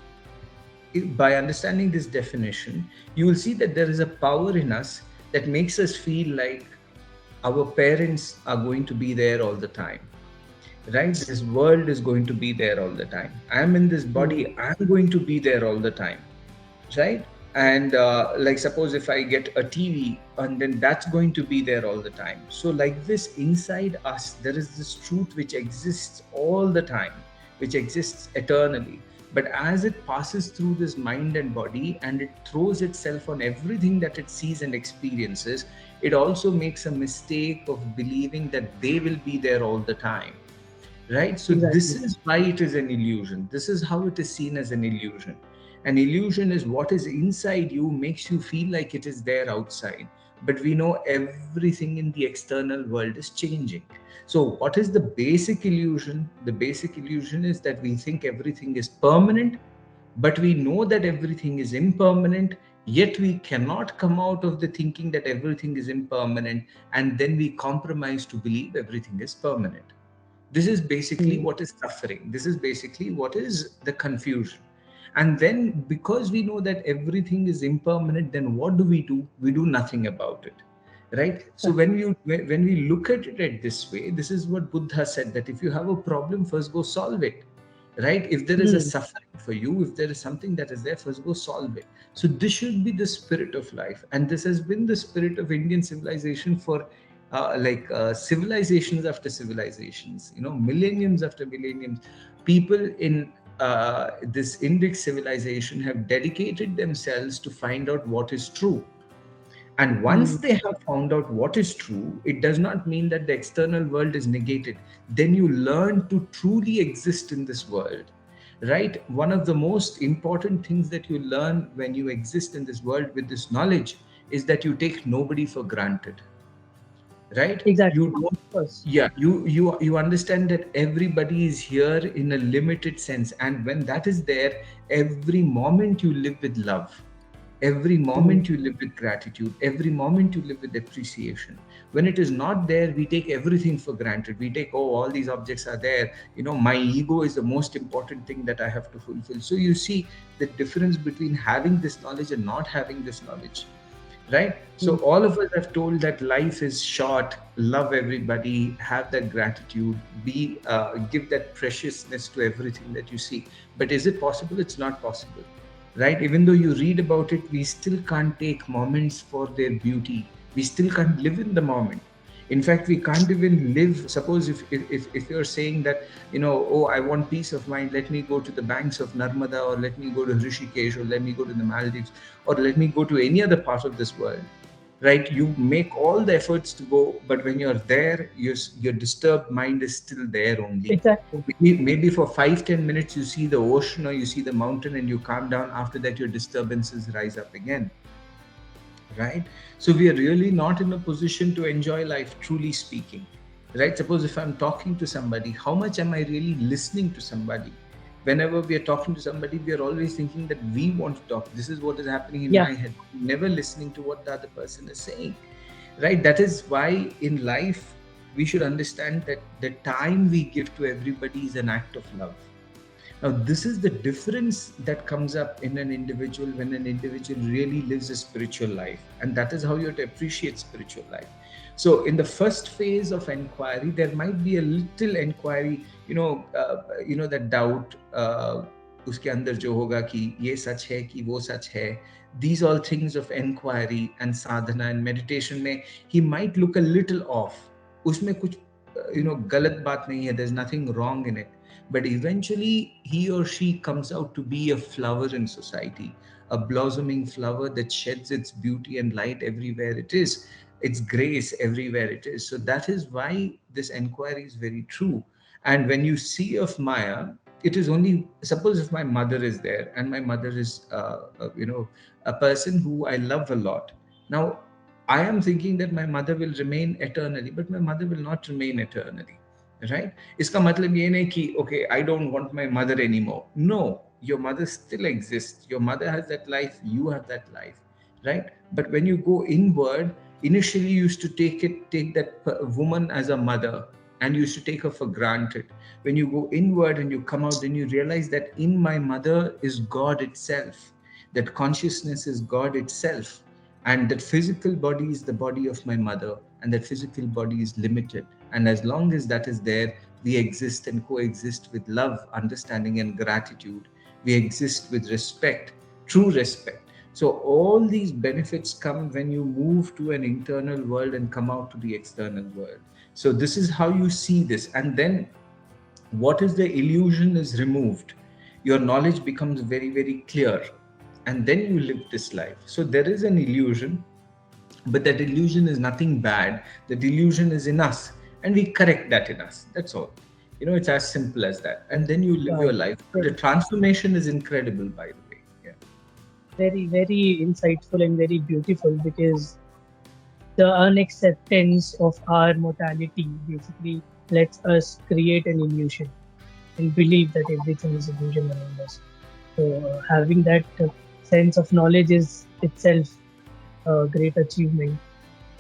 by understanding this definition, you will see that there is a power in us that makes us feel like our parents are going to be there all the time, right? This world is going to be there all the time. I'm in this body, I'm going to be there all the time, right? And like suppose if I get a TV, and then that's going to be there all the time. So like this, inside us there is this truth which exists all the time, which exists eternally. But as it passes through this mind and body, and it throws itself on everything that it sees and experiences, it also makes a mistake of believing that they will be there all the time, right? So Exactly. this is why it is an illusion. This is how it is seen as an illusion. An illusion is what is inside you makes you feel like it is there outside. But we know everything in the external world is changing. So what is the basic illusion? The basic illusion is that we think everything is permanent, but we know that everything is impermanent, yet we cannot come out of the thinking that everything is impermanent, and then we compromise to believe everything is permanent. This is basically what is suffering. This is basically what is the confusion. And then because we know that everything is impermanent, then what do? We do nothing about it, right? So when we look at it at this way, this is what Buddha said, that if you have a problem, first go solve it. right? If there is a suffering for you, if there is something that is there, first go solve it. So this should be the spirit of life, and this has been the spirit of Indian civilization for civilizations after civilizations, millenniums after millenniums. People in this Indic civilization have dedicated themselves to find out what is true. And once they have found out what is true, it does not mean that the external world is negated. Then you learn to truly exist in this world, right? One of the most important things that you learn when you exist in this world with this knowledge is that you take nobody for granted, right? Exactly. You don't, Of course. yeah, you understand that everybody is here in a limited sense, and when that is there, every moment you live with love. Every moment you live with gratitude, every moment you live with appreciation. When it is not there, we take everything for granted. We take, oh, all these objects are there. My ego is the most important thing that I have to fulfill. So you see the difference between having this knowledge and not having this knowledge, right? So all of us have told that life is short, love everybody, have that gratitude, give that preciousness to everything that you see. But is it possible? It's not possible, right? Even though you read about it, we still can't take moments for their beauty. We still can't live in the moment. In fact, we can't even live. Suppose if you're saying that, oh, I want peace of mind, let me go to the banks of Narmada, or let me go to Rishikesh, or let me go to the Maldives, or let me go to any other part of this world, right? You make all the efforts to go, but when you're there, your disturbed mind is still there only. Exactly. Maybe for 5-10 minutes you see the ocean or you see the mountain and you calm down. After that, your disturbances rise up again, right? So we are really not in a position to enjoy life, truly speaking, right? Suppose if I'm talking to somebody, how much am I really listening to somebody? Whenever we are talking to somebody, we are always thinking that we want to talk. This is what is happening in my head, never listening to what the other person is saying, right? That is why in life we should understand that the time we give to everybody is an act of love. Now, this is the difference that comes up in an individual when an individual really lives a spiritual life. And that is how you have to appreciate spiritual life. So in the first phase of inquiry, there might be a little inquiry, that doubt, उसके अंदर जो होगा कि ये सच है कि वो सच है. These all things of inquiry and sadhana and meditation में he might look a little off. उसमें कुछ गलत बात नहीं है. There's nothing wrong in it. But eventually he or she comes out to be a flower in society, a blossoming flower that sheds its beauty and light everywhere it is, its grace everywhere it is. So that is why this enquiry is very true. And when you see of Maya, it is only, suppose if my mother is there and my mother is, a person who I love a lot. Now, I am thinking that my mother will remain eternally, but my mother will not remain eternally. Right? इसका मतलब ये नहीं कि okay, I don't want my mother anymore. No, your mother still exists. Your mother has that life, you have that life, right? But when you go inward, initially you used to take that woman as a mother, and you used to take her for granted. When you go inward and you come out, then you realize that in my mother is God itself. That consciousness is God itself. And that physical body is the body of my mother, and that physical body is limited. And as long as that is there, we exist and coexist with love, understanding, and gratitude. We exist with respect, true respect. So all these benefits come when you move to an internal world and come out to the external world. So this is how you see this. And then what is the illusion is removed. Your knowledge becomes very, very clear. And then you live this life. So there is an illusion, but that illusion is nothing bad. That illusion is in us, and we correct that in us. That's all. It's as simple as that. And then you live your life. The transformation is incredible, by the way. Yeah. Very, very insightful and very beautiful, because the unacceptance of our mortality basically lets us create an illusion and believe that everything is illusion around us. So having that sense of knowledge is itself a great achievement,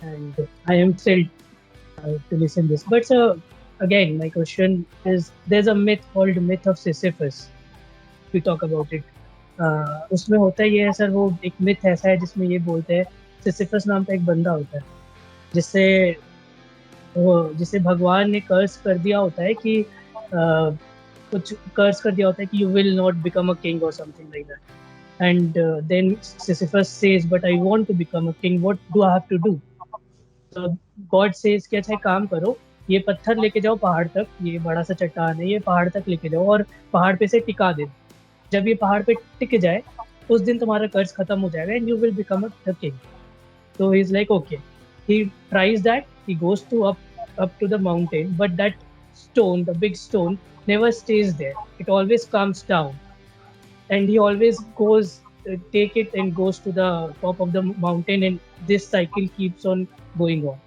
and I am thrilled to listen this. But again, my question is, there's a myth called myth of Sisyphus. We talk about it. उसमें होता ही है sir, वो एक myth ऐसा है जिसमें ये बोलते हैं सिसिफस नाम का एक बंदा होता है जिसे भगवान ने कर्ज कर दिया होता है कि कुछ कर्ज कर दिया होता है कि you will not become a king or something like that. And then Sisyphus says, but I want to become a king. What do I have to do? So God says कि अच्छा एक काम करो, ये पत्थर लेके जाओ पहाड़ तक, ये बड़ा सा चट्टान है, ये पहाड़ तक लेके जाओ और पहाड़ पे से टिका दे. जब ये पहाड़ पे टिक जाए, उस दिन तुम्हारा कर्ज खत्म हो जाएगा and you will become a the king. So he's like, okay. He tries that. He goes to up to the mountain, but that stone, the big stone, never stays there. It always comes down, and he always goes take it and goes to the top of the mountain, and this cycle keeps on going on.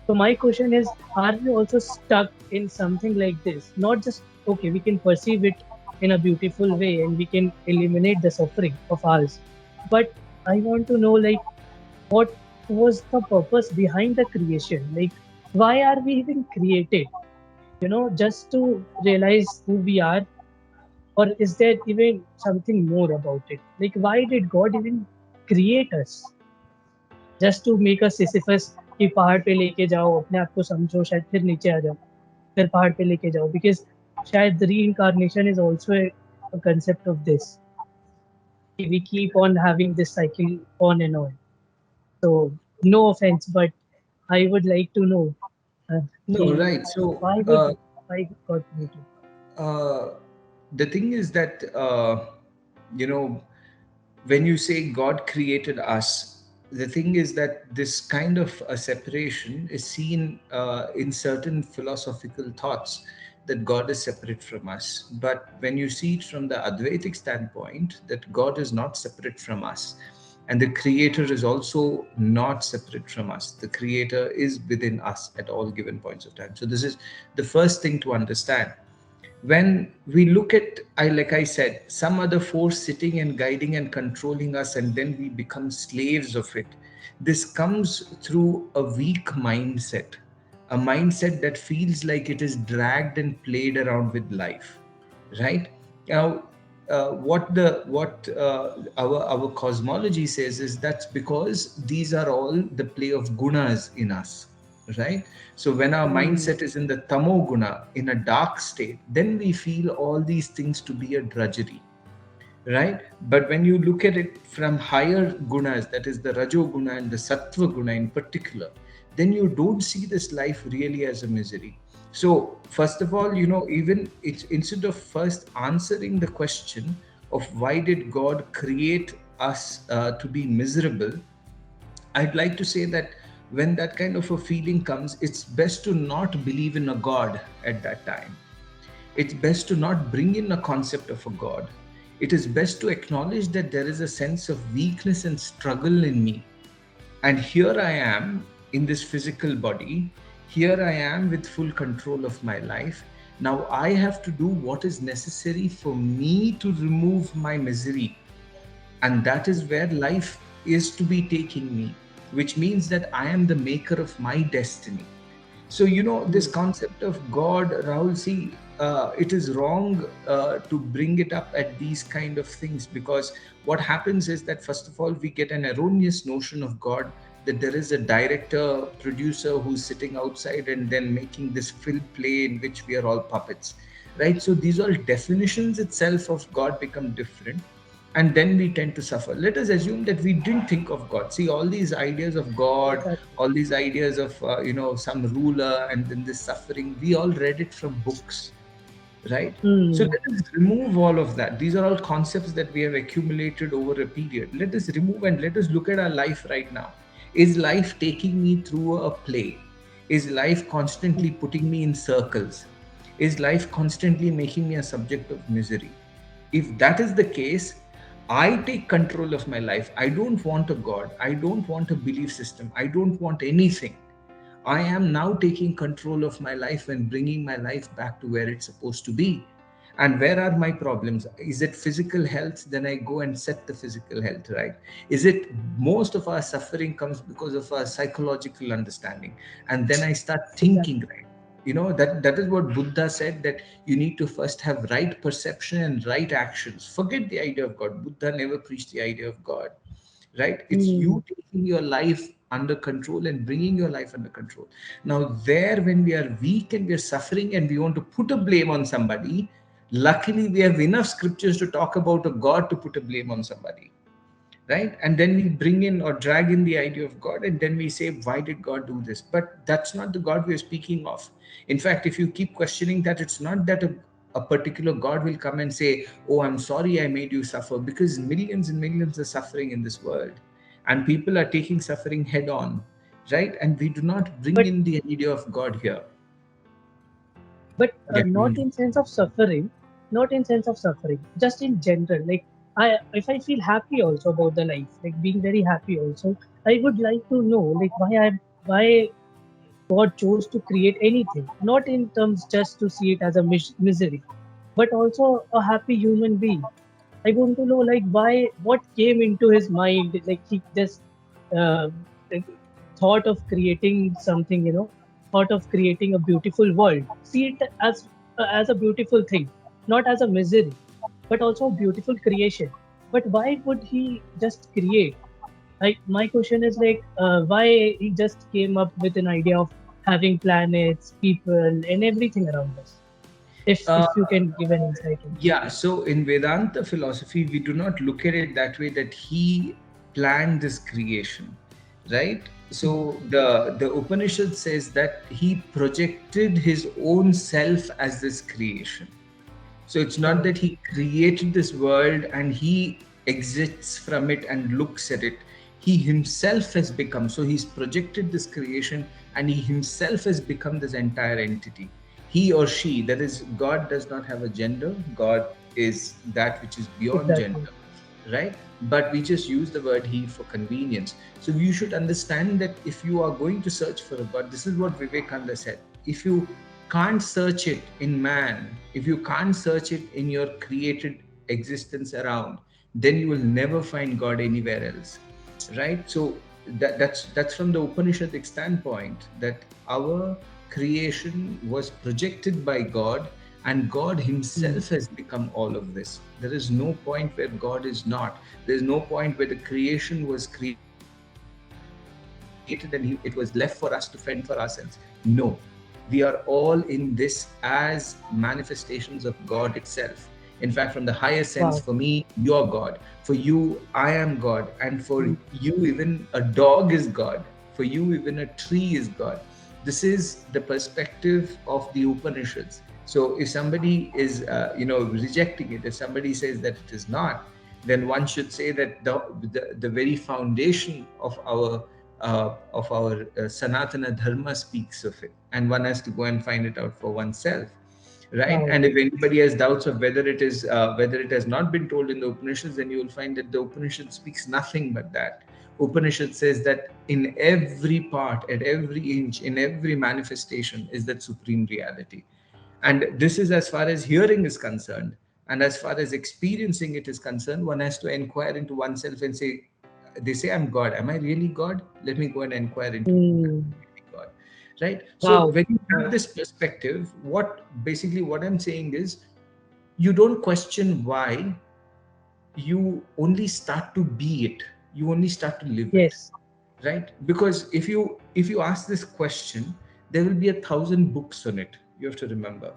So my question is, are we also stuck in something like this? Not just okay, we can perceive it in a beautiful way and we can eliminate the suffering of ours, but I want to know like what was the purpose behind the creation? Like, why are we even created? Just to realize who we are, or is there even something more about it? Like, why did God even create us? Just to make us Sisyphus कि पहाड़ पे लेके जाओ, अपने आप को समझो, शायद फिर नीचे आ जाओ, फिर पहाड़ पे लेके जाओ. Because शायद reincarnation is also a concept of this. We keep on having this cycle on and on. So, no offense, but I would like to know No, कि right. So, why did why God created? uh, the thing is that, you know, when you say God created us, the thing is that this kind of a separation is seen in certain philosophical thoughts that God is separate from us. But when you see it from the Advaitic standpoint, that God is not separate from us. And the Creator is also not separate from us. The Creator is within us at all given points of time. So, this is the first thing to understand. When we look at, like I said, some other force sitting and guiding and controlling us, and then we become slaves of it, this comes through a weak mindset, a mindset that feels like it is dragged and played around with life, right? Now, what our cosmology says is that's because these are all the play of gunas in us, right? So when our Hmm. mindset is in the tamo guna, in a dark state, then we feel all these things to be a drudgery, right? But when you look at it from higher gunas, that is the rajo guna and the sattva guna in particular, then you don't see this life really as a misery. So first of all, even it's, instead of first answering the question of why did God create us to be miserable, I'd like to say that when that kind of a feeling comes, it's best to not believe in a God at that time. It's best to not bring in a concept of a God. It is best to acknowledge that there is a sense of weakness and struggle in me. And here I am in this physical body. Here I am with full control of my life. Now I have to do what is necessary for me to remove my misery, and that is where life is to be taking me, which means that I am the maker of my destiny. So this Hmm. concept of God, Rahul, see, it is wrong to bring it up at these kind of things, because what happens is that first of all we get an erroneous notion of God, that there is a director producer who's sitting outside and then making this film play in which we are all puppets, right? So these all definitions itself of God become different, and then we tend to suffer. Let us assume that we didn't think of God. See, all these ideas of God, Exactly. all these ideas of some ruler and then this suffering, we all read it from books, right? So Hmm. let us remove all of that. These are all concepts that we have accumulated over a period. Let us remove and let us look at our life right now. Is life taking me through a play? Is life constantly putting me in circles? Is life constantly making me a subject of misery? If that is the case, I take control of my life. I don't want a God. I don't want a belief system. I don't want anything. I am now taking control of my life and bringing my life back to where it's supposed to be. And where are my problems? Is it physical health? Then I go and set the physical health right. Is it most of our suffering comes because of our psychological understanding? And then I start thinking Exactly. right. That is what Buddha said, that you need to first have right perception and right actions. Forget the idea of God. Buddha never preached the idea of God, right? It's Hmm. you taking your life under control and bringing your life under control. Now there, when we are weak and we are suffering and we want to put a blame on somebody, Luckily, we have enough scriptures to talk about a God to put a blame on somebody, right? And then we bring in or drag in the idea of God, and then we say, why did God do this? But that's not the God we're speaking of. In fact, if you keep questioning that, it's not that a particular God will come and say, oh, I'm sorry I made you suffer, because millions and millions are suffering in this world, and people are taking suffering head on, right? And we do not bring But in the idea of God here. Yeah. not in sense of suffering, not in sense of suffering, just in general. Like if I feel happy also about the life, like being very happy also, I would like to know like why God chose to create anything, not in terms just to see it as a misery, but also a happy human being. I want to know like why, what came into his mind, like he just uh, like, thought of creating something, thought of creating a beautiful world. See it as a beautiful thing, not as a misery, but also a beautiful creation. But why would he just create? Like my question is like why he just came up with an idea of having planets, people, and everything around us. Uh, If you can give an insight into it. Yeah, so in Vedanta philosophy, we do not look at it that way, that he planned this creation, right? So the Upanishad says that he projected his own self as this creation. So it's not Wow. that he created this world and he exits from it and looks at it. He himself has become, so he's projected this creation and he himself has become this entire entity. He or she, that is, God does not have a gender. God is that which is beyond Exactly. gender, right? But we just use the word he for convenience. So you should understand that if you are going to search for a God, this is what Vivekananda said. If you can't search it in man, if you can't search it in your created existence around, then you will never find God anywhere else, right? So that's from the Upanishadic standpoint, that our creation was projected by God, and God Hmm. himself has become all of this. There is no point where God is not. There is no point where the creation was created and it was left for us to fend for ourselves. No, we are all in this as manifestations of God itself. In fact, from the higher sense, for me, Wow. you're God. For you, I am God. And for you, Hmm. even a dog is God. For you, even a tree is God. This is the perspective of the Upanishads. So if somebody is, rejecting it, if somebody says that it is not, then one should say that the very foundation of our Sanatana Dharma speaks of it, and one has to go and find it out for oneself, right? Wow. And if anybody has doubts of whether it has not been told in the Upanishads, then you will find that the Upanishad speaks nothing but that. Upanishad says that in every part, at every inch, in every manifestation is that supreme reality. And this is as far as hearing is concerned. And as far as experiencing it is concerned, one has to inquire into oneself and say, they say, I'm God. Am I really God? Let me go and inquire into who am Hmm. I really God. Right? So Wow. when you have Wow. this perspective, what I'm saying is, you don't question why, you only start to be it, you only start to live it, Yes. right? Because if you ask this question, there will be 1,000 books on it, you have to remember.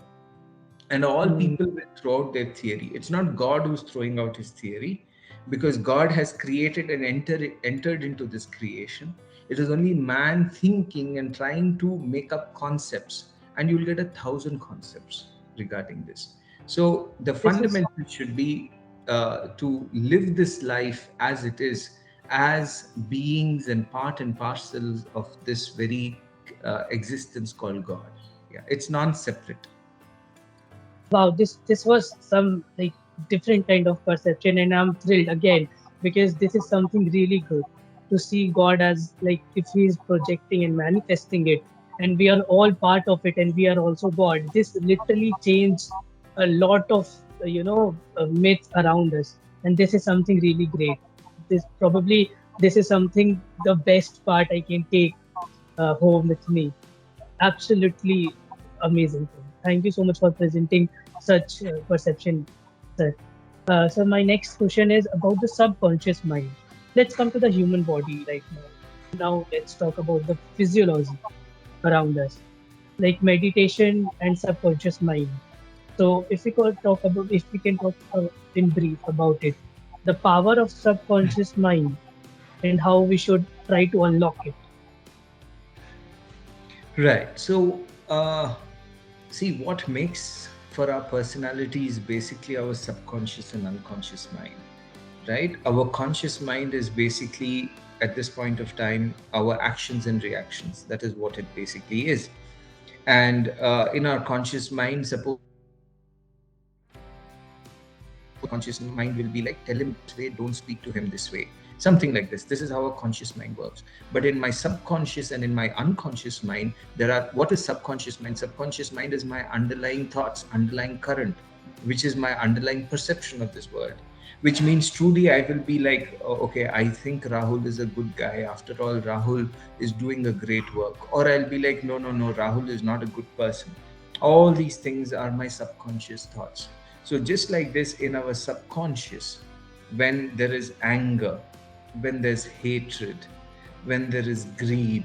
And all Hmm. people will throw out their theory. It's not God who's throwing out his theory, because God has created and entered into this creation. It is only man thinking and trying to make up concepts, and you'll get 1,000 concepts regarding this. So the This is fundamental should be to live this life as it is, as beings and part and parcels of this very existence called God. Yeah, it's non-separate. wow. This was some like different kind of perception, and I'm thrilled again because this is something really good to see God as like if He is projecting and manifesting it, and we are all part of it, and we are also God. This literally changed a lot of myths around us, and this is something really great. This is something the best part I can take home with me. Absolutely amazing thing. Thank you so much for presenting such perception, sir. So my next question is about the subconscious mind. Let's come to the human body right now. Now let's talk about the physiology around us, like meditation and subconscious mind. So if we can talk in brief about it, the power of subconscious mind and how we should try to unlock it. Right. So, see, what makes for our personality is basically our subconscious and unconscious mind, right? Our conscious mind is basically, at this point of time, our actions and reactions. That is what it basically is. And in our conscious mind, suppose if you want to speak to someone, your conscious mind will be like, tell him this way, don't speak to him this way. Something like this. This is how a conscious mind works. But in my subconscious and in my unconscious mind, there are, what is subconscious mind? Subconscious mind is my underlying thoughts, underlying current, which is my underlying perception of this world. Which means truly I will be like, oh, okay, I think Rahul is a good guy. After all, Rahul is doing a great work. Or I'll be like, no, no, no, Rahul is not a good person. All these things are my subconscious thoughts. So, just like this, in our subconscious, when there is anger, when there's hatred, when there is greed,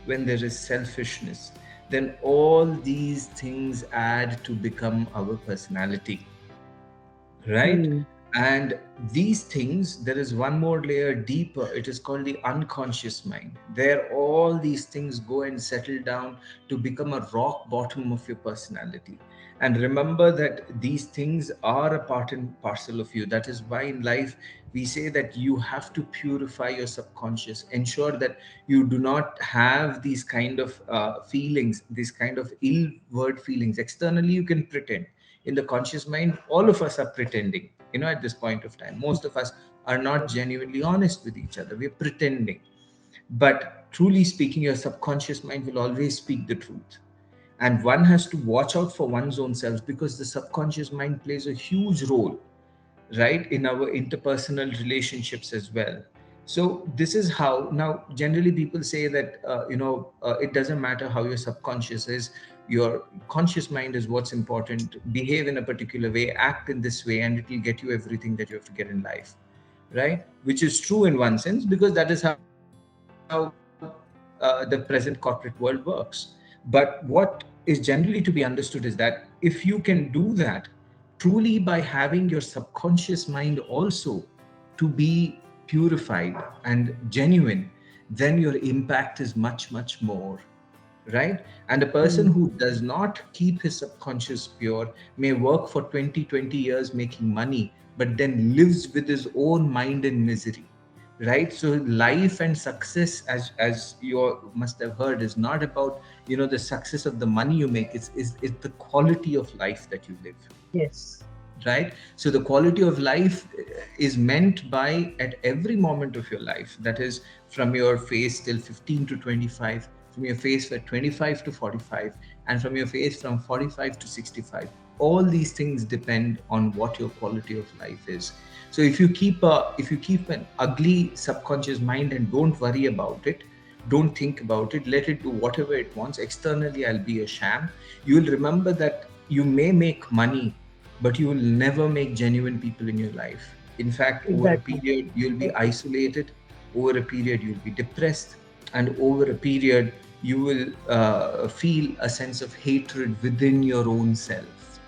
when there is selfishness, then all these things add to become our personality, right? Hmm. And these things, there is one more layer deeper. It is called the unconscious mind. There, all these things go and settle down to become a rock bottom of your personality. And remember that these things are a part and parcel of you. That is why in life we say that you have to purify your subconscious, ensure that you do not have these kind of feelings, these kind of ill word feelings. Externally, you can pretend. In the conscious mind, all of us are pretending. At this point of time, most of us are not genuinely honest with each other. We're pretending. But truly speaking, your subconscious mind will always speak the truth. And one has to watch out for one's own self, because the subconscious mind plays a huge role, right, in our interpersonal relationships as well. So this is how, now generally people say that it doesn't matter how your subconscious is, your conscious mind is what's important. Behave in a particular way, act in this way, and it will get you everything that you have to get in life, right? Which is true in one sense, because that is how the present corporate world works. But what is generally to be understood is that if you can do that truly by having your subconscious mind also to be purified and genuine, then your impact is much, much more, right? And a person Hmm. who does not keep his subconscious pure may work for 20 years making money, but then lives with his own mind in misery, right? So life and success, as you must have heard, is not about the success of the money you make. It's the quality of life that you live, Yes. right? So the quality of life is meant by, at every moment of your life, that is from your phase till 15 to 25, from your phase from 25 to 45, and from your phase from 45 to 65. All these things depend on what your quality of life is. So if you keep an ugly subconscious mind and don't worry about it, don't think about it, let it do whatever it wants. Externally, I'll be a sham. You will remember that you may make money, but you will never make genuine people in your life. In fact, over a Exactly. period, you'll be isolated. Over a period, you'll be depressed. And over a period, you will feel a sense of hatred within your own self,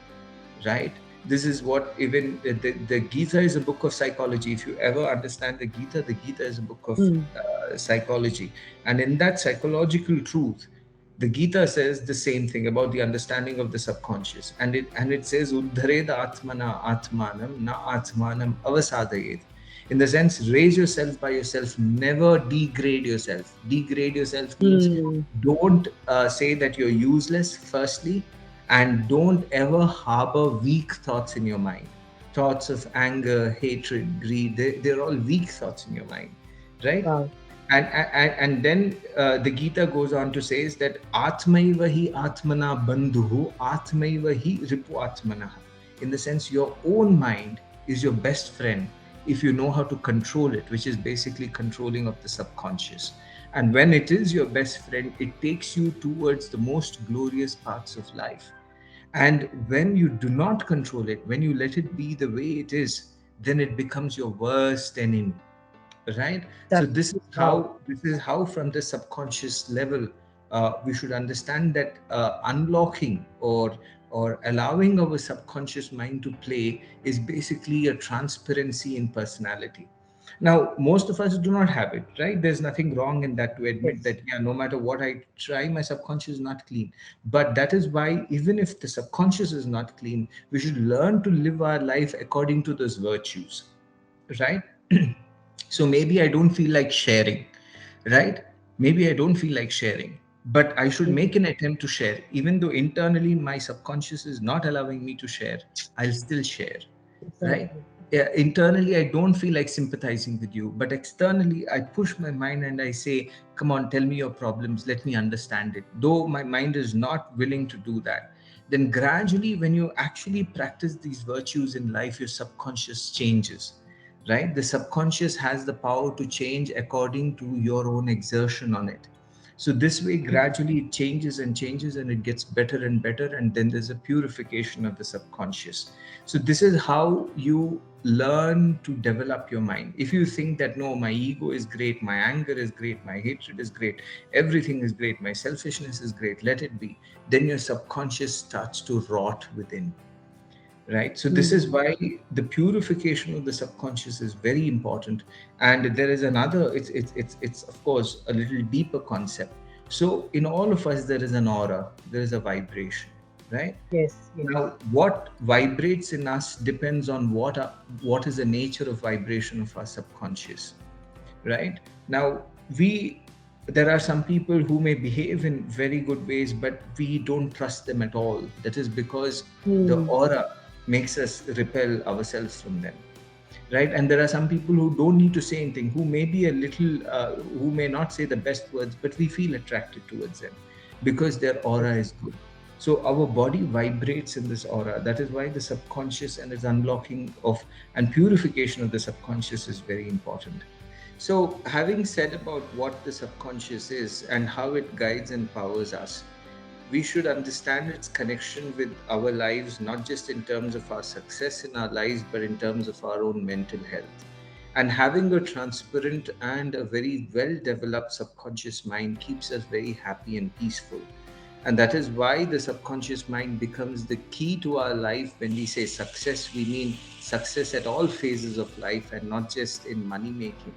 right? This is what even the Gita is a book of psychology. If you ever understand the Gita is a book of Hmm. psychology. And in that psychological truth, the Gita says the same thing about the understanding of the subconscious. And it says, Uddhareda Atmana Atmanam Na Atmanam Avasadayet. In the sense, raise yourself by yourself, never degrade yourself. Degrade yourself means Hmm. don't say that you're useless, firstly, and don't ever harbor weak thoughts in your mind. Thoughts of anger, hatred, greed, they're all weak thoughts in your mind, right? Wow. And then the Gita goes on to say is that Atmaiva hi Atmana Bandhuhu Atmaiva hi Ripu Atmanaha. In the sense, your own mind is your best friend if you know how to control it, which is basically controlling of the subconscious. And when it is your best friend, it takes you towards the most glorious parts of life. And when you do not control it, when you let it be the way it is, then it becomes your worst enemy, right? So That. this is Wow. how from the subconscious level we should understand that unlocking or allowing our subconscious mind to play is basically a transparency in personality. Now, most of us do not have it, right? There's nothing wrong in that, to admit Yes. that, yeah, no matter what I try, my subconscious is not clean. But that is why, even if the subconscious is not clean, we should learn to live our life according to those virtues, right? So maybe I don't feel like sharing, right? Maybe I don't feel like sharing, but I should Mhm. make an attempt to share. Even though internally my subconscious is not allowing me to share, I'll still share, right? Exactly. Yeah, internally, I don't feel like sympathizing with you, but externally, I push my mind and I say, come on, tell me your problems, let me understand it. Though my mind is not willing to do that, then gradually, when you actually practice these virtues in life, your subconscious changes, right? The subconscious has the power to change according to your own exertion on it. So this way, gradually it changes and changes, and it gets better and better, and then there's a purification of the subconscious. So this is how you learn to develop your mind. If you think that, no, my ego is great, my anger is great, my hatred is great, everything is great, my selfishness is great, let it be, then your subconscious starts to rot within, right? So this is Mhm. why the purification of the subconscious is very important. And there is another, it's of course a little deeper concept. So in all of us there is an aura, there is a vibration, right? Yes. Yes. Now what vibrates in us depends on what is the nature of vibration of our subconscious, right? Now, we there are some people who may behave in very good ways, but we don't trust them at all. That is because the Hmm. aura makes us repel ourselves from them, right? And there are some people who don't need to say anything, who may be a little who may not say the best words, but we feel attracted towards them because their aura Yes. is good. So our body vibrates in this aura. That is why the subconscious and its unlocking of and purification of the subconscious is very important. So, having said about what the subconscious is and how it guides and powers us, we should understand its connection with our lives, not just in terms of our success in our lives, but in terms of our own mental health. And having a transparent and a very well developed subconscious mind keeps us very happy and peaceful. And that is why the subconscious mind becomes the key to our life. When we say success, we mean success at all phases of life and not just in money making.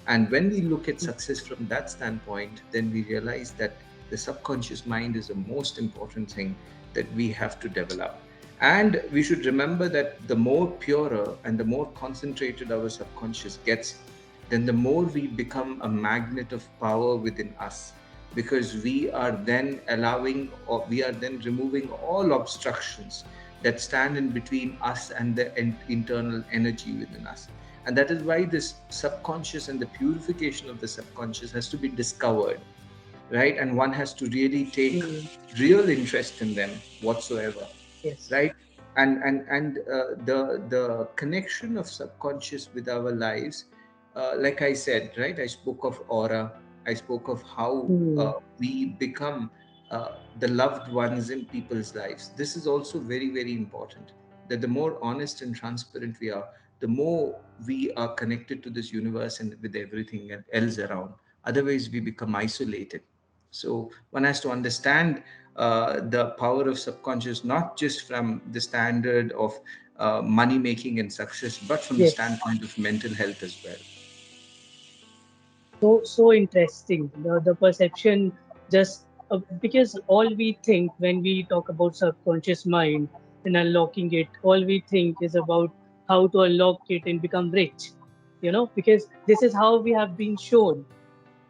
And when we look at success from that standpoint, then we realize that the subconscious mind is the most important thing that we have to develop. And we should remember that the more purer and the more concentrated our subconscious gets, then the more we become a magnet of power within us, because we are then allowing, or we are then removing all obstructions that stand in between us and the internal energy within us. And that is why this subconscious and the purification of the subconscious has to be discovered, right? And one has to really take Hmm. real interest in them whatsoever, Yes. right? And the connection of subconscious with our lives, like I said, right, I spoke of aura, I spoke of how Hmm. we become the loved ones in people's lives. This is also very, very important, that the more honest and transparent we are, the more we are connected to this universe and with everything else around. Otherwise we become isolated. So one has to understand the power of subconscious, not just from the standard of money making and success, but from the Yes. standpoint of mental health as well. So interesting. The perception just because all we think when we talk about subconscious mind and unlocking it, all we think is about how to unlock it and become rich. Because this is how we have been shown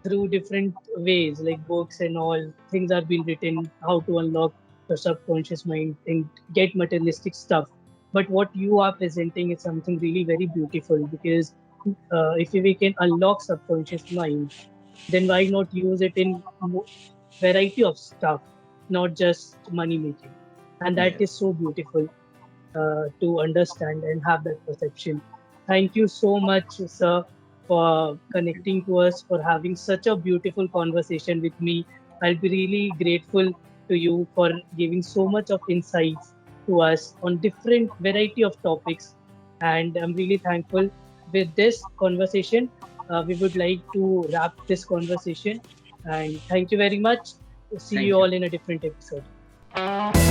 through different ways, like books and all things are being written how to unlock the subconscious mind and get materialistic stuff. But what you are presenting is something really very beautiful because if we can unlock subconscious mind, then why not use it in variety of stuff, not just money making? And that Yeah. is so beautiful to understand and have that perception. Thank you so much, sir, for connecting to us, for having such a beautiful conversation with me. I'll be really grateful to you for giving so much of insights to us on different variety of topics. And I'm really thankful. With this conversation, we would like to wrap this conversation. And thank you very much. See you Thank you. all in a different episode.